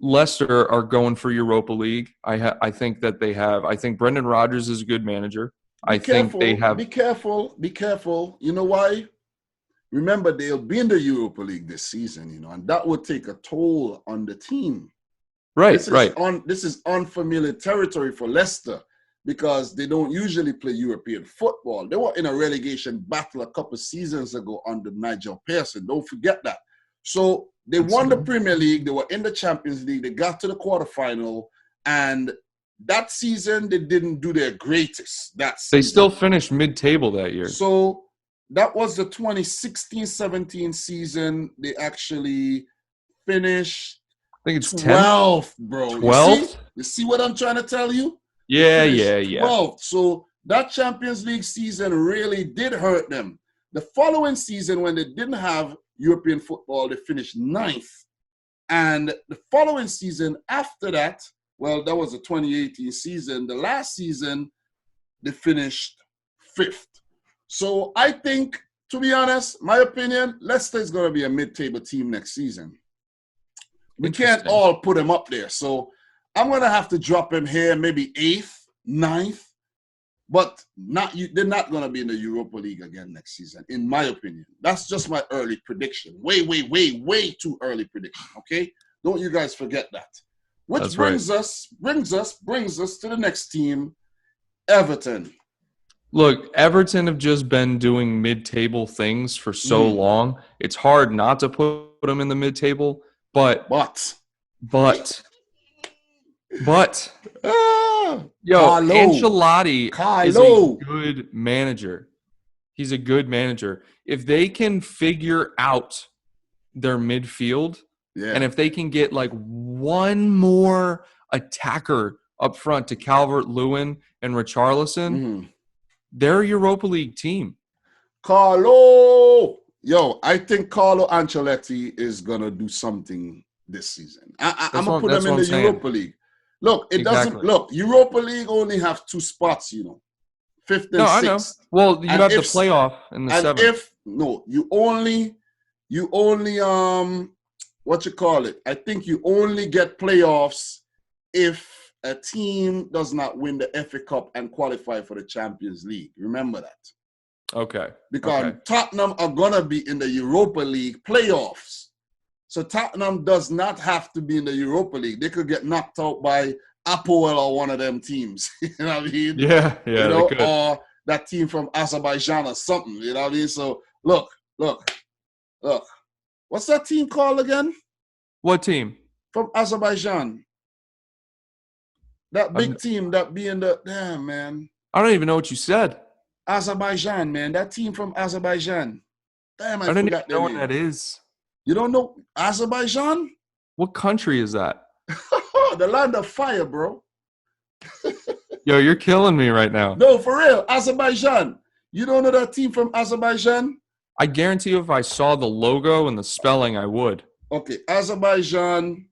Leicester are going for Europa League. I think that they have. I think Brendan Rodgers is a good manager. Be careful. You know why? Remember, they'll be in the Europa League this season, and that would take a toll on the team. Right, This is unfamiliar territory for Leicester because they don't usually play European football. They were in a relegation battle a couple of seasons ago under Nigel Pearson. Don't forget that. So they won the Premier League. They were in the Champions League. They got to the quarterfinal. And that season, they didn't do their greatest. They still finished mid-table that year. So that was the 2016-17 season. They actually finished, I think it's 12th, bro. 12th? You see what I'm trying to tell you? Yeah. 12th. So that Champions League season really did hurt them. The following season, when they didn't have European football, they finished 9th. And the following season after that, well, that was the 2018 season. The last season, they finished 5th. So I think, to be honest, my opinion, Leicester is going to be a mid-table team next season. We can't all put them up there. So I'm going to have to drop him here, maybe 8th, 9th. But they're not going to be in the Europa League again next season, in my opinion. That's just my early prediction. Way too early prediction, okay? Don't you guys forget that. Which brings us to the next team, Everton. Look, Everton have just been doing mid-table things for so long. It's hard not to put them in the mid-table, but Ancelotti is a good manager. He's a good manager. If they can figure out their midfield, and if they can get like one more attacker up front to Calvert-Lewin and Richarlison, they're a Europa League team. I think Carlo Ancelotti is going to do something this season. I'm going to put them in the Europa League. Look, Europa League only have 2 spots, 5th and 6th. I know. Well, you have the playoff in the 7th. You only I think you only get playoffs if a team does not win the FA Cup and qualify for the Champions League. Remember that. Okay. Because Tottenham are going to be in the Europa League playoffs. So Tottenham does not have to be in the Europa League. They could get knocked out by Apoel or one of them teams. You know what I mean? Yeah, they could. Or that team from Azerbaijan or something. You know what I mean? So look. What's that team called again? What team? From Azerbaijan. That big team that be in the damn man. I don't even know what you said. Azerbaijan, man. That team from Azerbaijan. Damn, I I don't even forgot their know what name. that is. You don't know Azerbaijan? What country is that? The land of fire, bro. Yo, you're killing me right now. No, for real. Azerbaijan. You don't know that team from Azerbaijan? I guarantee you if I saw the logo and the spelling, I would. Okay, Azerbaijan.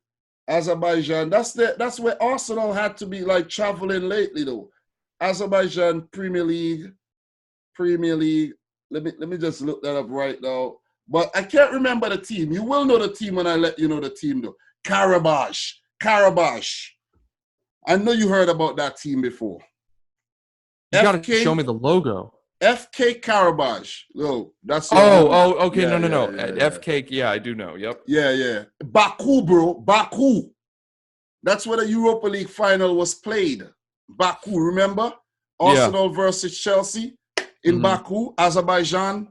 That's where Arsenal had to be like traveling lately, though. Azerbaijan Premier League. Let me just look that up right now. But I can't remember the team. You will know the team when I let you know the team, though. Karabakh. I know you heard about that team before. You got to show me the logo. FK Karabakh. No, that's okay. Yeah, No. yeah. FK, yeah, I do know. Yep. Yeah. Baku, bro. Baku. That's where the Europa League final was played. Baku, remember? Arsenal versus Chelsea in Baku, Azerbaijan.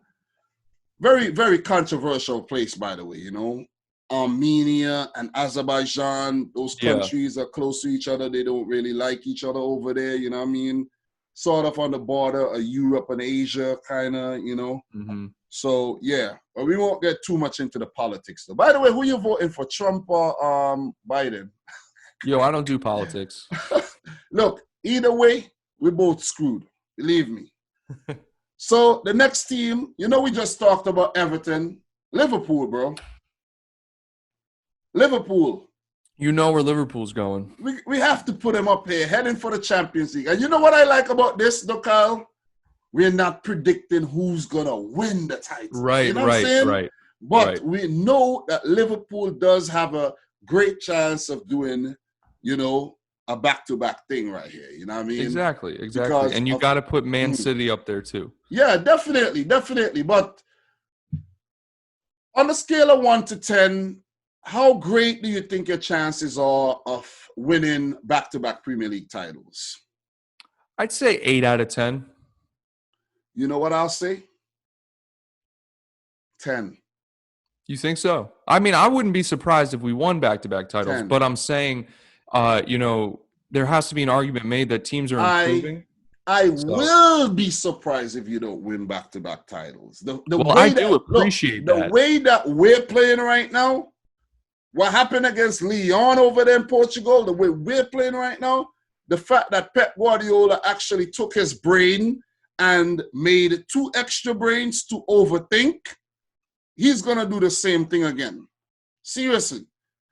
Very, very controversial place, by the way, you know. Armenia and Azerbaijan, those countries are close to each other. They don't really like each other over there, you know what I mean? Sort of on the border of Europe and Asia, kind of, you know. Mm-hmm. So, yeah. But we won't get too much into the politics, though. By the way, who you voting for, Trump or Biden? Yo, I don't do politics. Look, either way, we're both screwed. Believe me. So, the next team, you know, we just talked about Everton. Liverpool, bro. Liverpool. You know where Liverpool's going. We have to put them up here, heading for the Champions League. And you know what I like about this, though, Kyle? We're not predicting who's going to win the title. Right, you know what I'm saying? Right. But we know that Liverpool does have a great chance of doing, you know, a back-to-back thing right here. You know what I mean? Exactly. Because and you got to put Man City up there, too. Yeah, definitely. But on a scale of 1 to 10, how great do you think your chances are of winning back-to-back Premier League titles? I'd say 8 out of 10. You know what I'll say? 10. You think so? I mean, I wouldn't be surprised if we won back-to-back titles, 10. but I'm saying, you know, there has to be an argument made that teams are improving. I will be surprised if you don't win back-to-back titles. The way that we're playing right now, what happened against Lyon over there in Portugal, the way we're playing right now, the fact that Pep Guardiola actually took his brain and made 2 extra brains to overthink, he's going to do the same thing again. Seriously.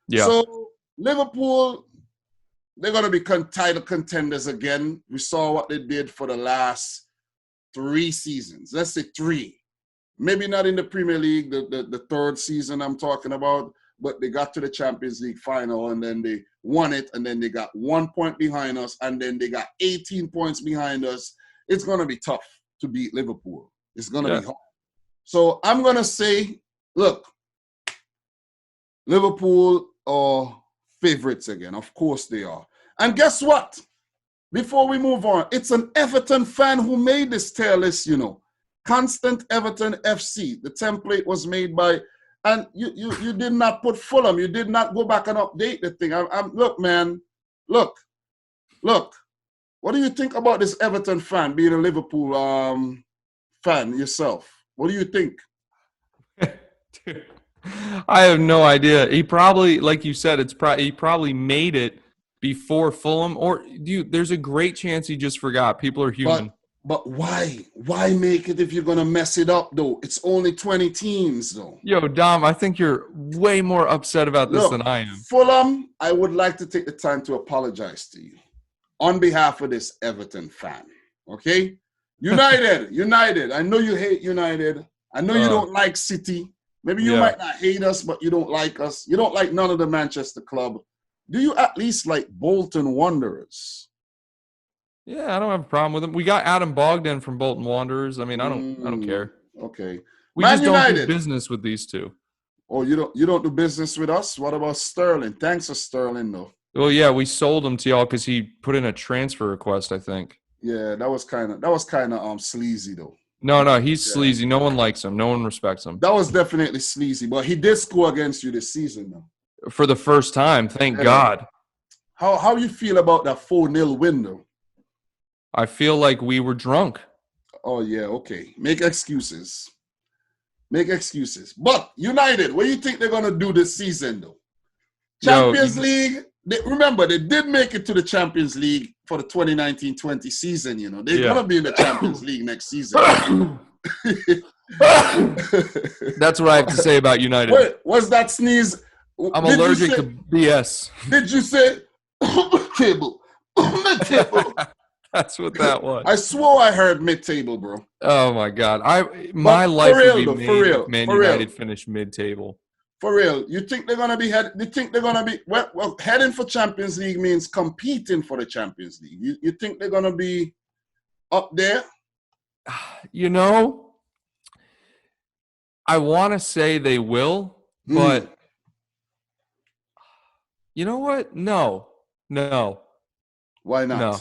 Yeah. So, Liverpool, they're going to be title contenders again. We saw what they did for the last 3 seasons. Let's say 3. Maybe not in the Premier League, the 3rd season I'm talking about, but they got to the Champions League final and then they won it and then they got 1 point behind us and then they got 18 points behind us. It's going to be tough to beat Liverpool. It's going to be hard. So I'm going to say, look, Liverpool are favorites again. Of course they are. And guess what? Before we move on, it's an Everton fan who made this tier list, you know. Constant Everton FC. The template was made by, and you did not put Fulham. You did not go back and update the thing. Look, man. Look. What do you think about this Everton fan being a Liverpool fan yourself? What do you think? Dude, I have no idea. He probably, like you said, he probably made it before Fulham, or dude, there's a great chance he just forgot. People are human. But why? Why make it if you're gonna mess it up though? It's only 20 teams though. Yo, Dom, I think you're way more upset about this than I am. Fulham, I would like to take the time to apologize to you on behalf of this Everton fan. Okay? United. I know you hate United. I know you don't like City. Maybe you might not hate us, but you don't like us. You don't like none of the Manchester club. Do you at least like Bolton Wanderers? Yeah, I don't have a problem with them. We got Adam Bogdan from Bolton Wanderers. I mean, I don't care. Okay. We just don't do business with these two. Oh, you don't do business with us? What about Sterling? Thanks for Sterling, though. Well, yeah, we sold him to y'all because he put in a transfer request, I think. Yeah, that was kind of sleazy though. No, he's sleazy. No one likes him. No one respects him. That was definitely sleazy, but he did score against you this season though. For the first time, thank God. How you feel about that 4-0 win though? I feel like we were drunk. Oh yeah, okay. Make excuses. Make excuses. But United, what do you think they're going to do this season, though? Champions League, remember, they did make it to the Champions League for the 2019-20 season, you know. They're going to be in the Champions League next season. That's what I have to say about United. Wait, was that sneeze? I'm allergic to BS. Did you say mid-table? Mid-table. That's what that was. I swore I heard mid-table, bro. Oh my God! My life would be made if Man United finished mid-table. For real, you think they're gonna be heading for Champions League means competing for the Champions League. You think they're gonna be up there? You know, I want to say they will, but you know what? No. Why not? No.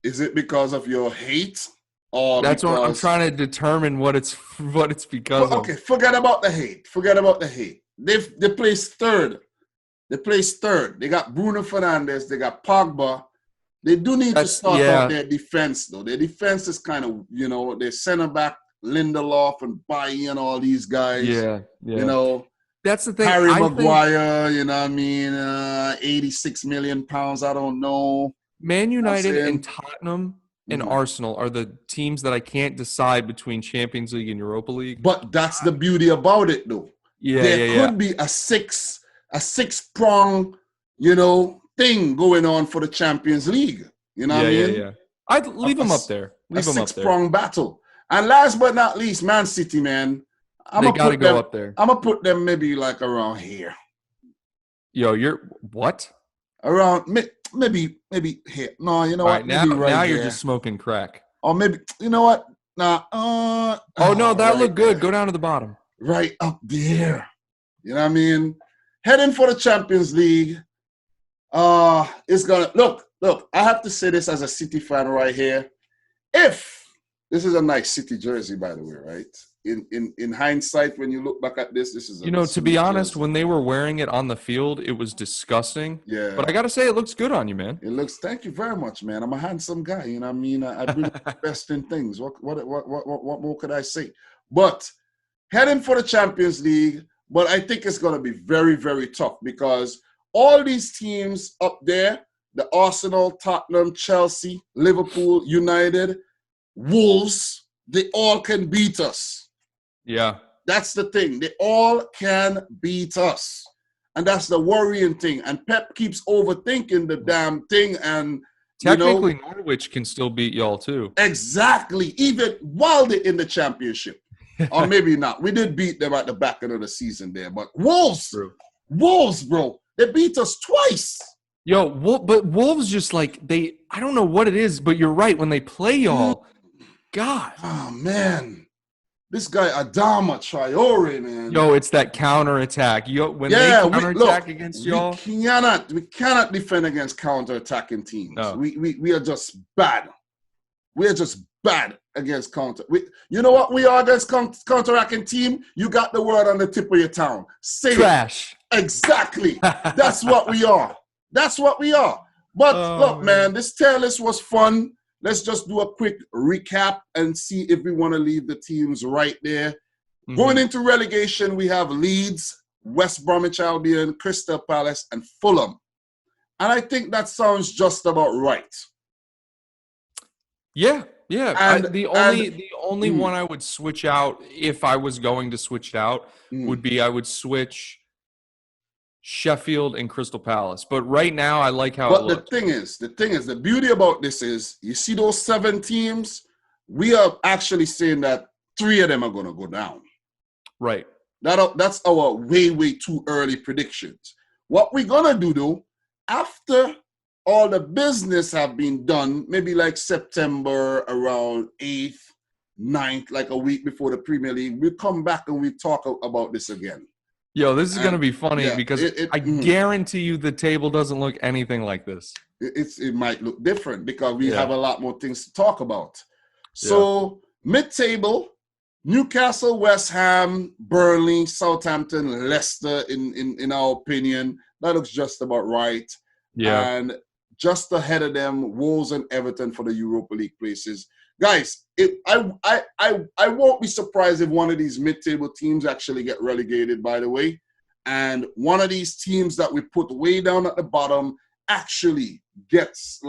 Is it because of your hate? Or that's what I'm trying to determine what it's because of. Okay, forget about the hate. They placed third. They got Bruno Fernandes. They got Pogba. They do need to start out their defense, though. Their defense is kind of, you know, their center back, Lindelof and Bailly and all these guys. Yeah. You know. That's the thing. Harry Maguire, you know what I mean? 86 million pounds, I don't know. Man United and Tottenham and Arsenal are the teams that I can't decide between Champions League and Europa League. But that's the beauty about it, though. There could be a six-prong, you know, thing going on for the Champions League. You know what I mean? Yeah. I'd leave them up there. A six-prong battle. And last but not least, Man City, man. They got to go up there. I'm going to put them maybe like around here. Yo, you're what? Around maybe here. No, you know what? Right, now you're just smoking crack. Or maybe, you know what? Nah. No, that looked good. Go down to the bottom. Right up there. You know what I mean? Heading for the Champions League. It's gonna look. I have to say this as a City fan right here. If this is a nice City jersey, by the way, right? In hindsight, when you look back at this is a to be honest, when they were wearing it on the field, it was disgusing. Yeah. But I gotta say, it looks good on you, man. Thank you very much, man. I'm a handsome guy. You know what I mean? I do the best in things. What more could I say? But heading for the Champions League, but I think it's gonna be very, very tough because all these teams up there, the Arsenal, Tottenham, Chelsea, Liverpool, United, Wolves, they all can beat us. Yeah. That's the thing. They all can beat us. And that's the worrying thing. And Pep keeps overthinking the damn thing. And technically, Norwich can still beat y'all too. Exactly. Even while they're in the championship. Or maybe not. We did beat them at the back end of the season there. But Wolves, bro, they beat us twice. Yo, but Wolves just I don't know what it is, but you're right. When they play y'all, God. Oh, man. This guy, Adama Traore, man. Yo, it's that counterattack. When they counterattack against y'all. We cannot defend against counterattacking teams. No. We are just bad. We are just bad against counter. You know what we are against counterattacking team? You got the word on the tip of your tongue. Say trash. Exactly. That's what we are. But look, man, this tier list was fun. Let's just do a quick recap and see if we want to leave the teams right there. Mm-hmm. Going into relegation, we have Leeds, West Bromwich Albion, Crystal Palace, and Fulham. And I think that sounds just about right. Yeah. And the only one I would switch out if I was going to switch it out would be I would switch Sheffield and Crystal Palace. But right now, I like how it looks. But the thing is, the beauty about this is, you see those 7 teams, we are actually saying that 3 of them are going to go down. Right. That's our way too early predictions. What we're going to do, though, after all the business have been done, maybe like September around 8th, 9th, like a week before the Premier League, we'll come back and we talk about this again. Yo, this is going to be funny because I guarantee you the table doesn't look anything like this. It might look different because we have a lot more things to talk about. So, mid-table, Newcastle, West Ham, Burnley, Southampton, Leicester, in our opinion. That looks just about right. Yeah. And just ahead of them, Wolves and Everton for the Europa League places. Guys, I won't be surprised if one of these mid-table teams actually get relegated, by the way. And one of these teams that we put way down at the bottom actually gets,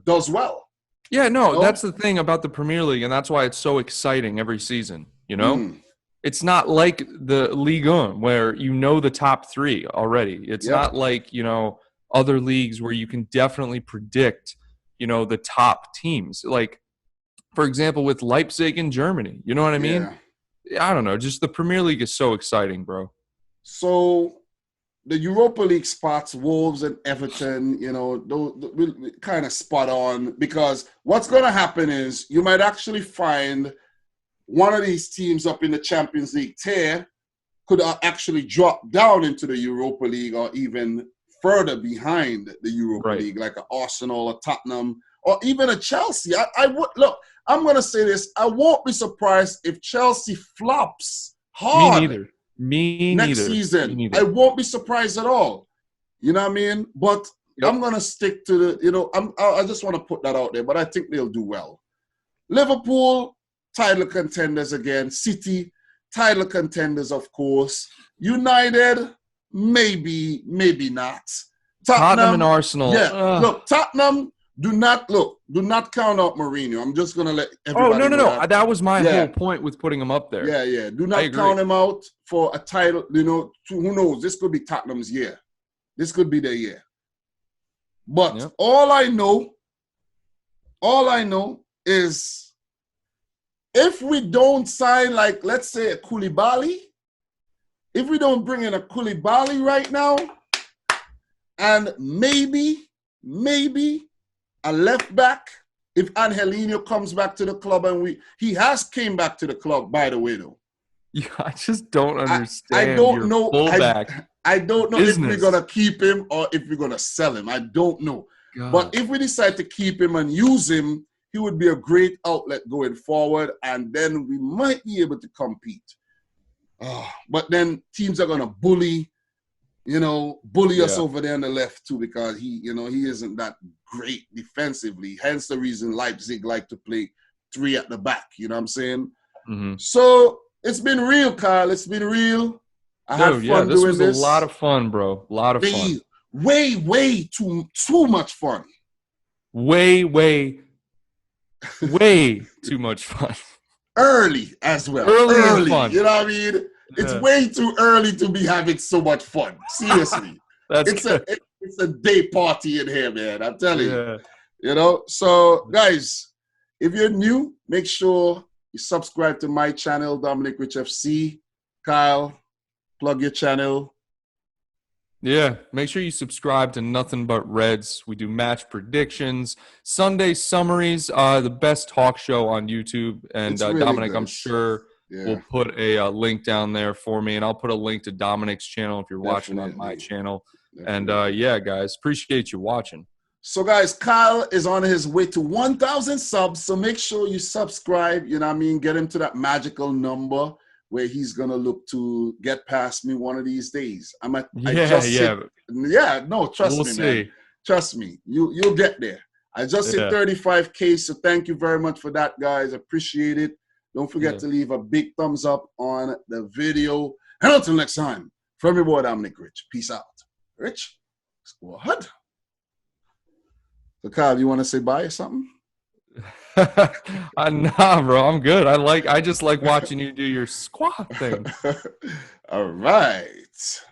does well. Yeah, no, that's the thing about the Premier League, and that's why it's so exciting every season, you know? It's not like the Ligue 1 where you know the top three already. It's not like, other leagues where you can definitely predict, the top teams. Like, for example, with Leipzig in Germany, you know what I mean? I don't know. Just the Premier League is so exciting, bro. So the Europa League spots, Wolves and Everton, those kind of spot on, because what's going to happen is you might actually find one of these teams up in the Champions League tier could actually drop down into the Europa League or even further behind the Europa League, like an Arsenal, a Tottenham, or even a Chelsea. I would look. I'm going to say this. I won't be surprised if Chelsea flops hard. Me neither. Next season. I won't be surprised at all. You know what I mean? But I'm going to stick to the, I just want to put that out there, but I think they'll do well. Liverpool, title contenders again. City, title contenders, of course. United, maybe not. Tottenham and Arsenal. Yeah. Look, Tottenham, do not count out Mourinho. I'm just going to let everybody know. No. That was my whole point with putting him up there. Yeah. Do not count him out for a title. Who knows? This could be Tottenham's year. This could be their year. But all I know is if we don't sign, like, let's say, a Koulibaly, if we don't bring in a Koulibaly right now, and maybe a left back, if Angelino comes back to the club, and he has came back to the club, by the way, though. Yeah, I just don't understand. I don't know. Fullback I don't know if we're gonna keep him or if we're gonna sell him. I don't know. God. But if we decide to keep him and use him, he would be a great outlet going forward, and then we might be able to compete. But then teams are gonna bully us over there on the left too, because he isn't that great defensively. Hence the reason Leipzig like to play three at the back. You know what I'm saying? Mm-hmm. So it's been real, Kyle. It's been real. I had fun doing this. This was a lot of fun, bro. A lot of fun. Way too much fun. Way too much fun. Early as well. Early fun. You know what I mean? Yeah. It's way too early to be having so much fun. Seriously. It's a day party in here, man. I'm telling you. So, guys, if you're new, make sure you subscribe to my channel, Dominic Rich FC. Kyle, plug your channel. Yeah, make sure you subscribe to Nothing But Reds. We do match predictions, Sunday summaries, the best talk show on YouTube. And really Dominic, good. I'm sure will put a link down there for me. And I'll put a link to Dominic's channel if you're watching on my channel. Definitely. And guys, appreciate you watching. So, guys, Kyle is on his way to 1,000 subs. So make sure you subscribe, you know what I mean? Get him to that magical number where he's going to look to get past me one of these days. Trust me, man. Trust me. You'll get there. I just hit 35K, so thank you very much for that, guys. Appreciate it. Don't forget to leave a big thumbs up on the video. And until next time, from your boy, Dominic Rich. Peace out. Rich, squad. So, Kyle, you want to say bye or something? Nah, bro, I'm good. I just like watching you do your squat thing. All right.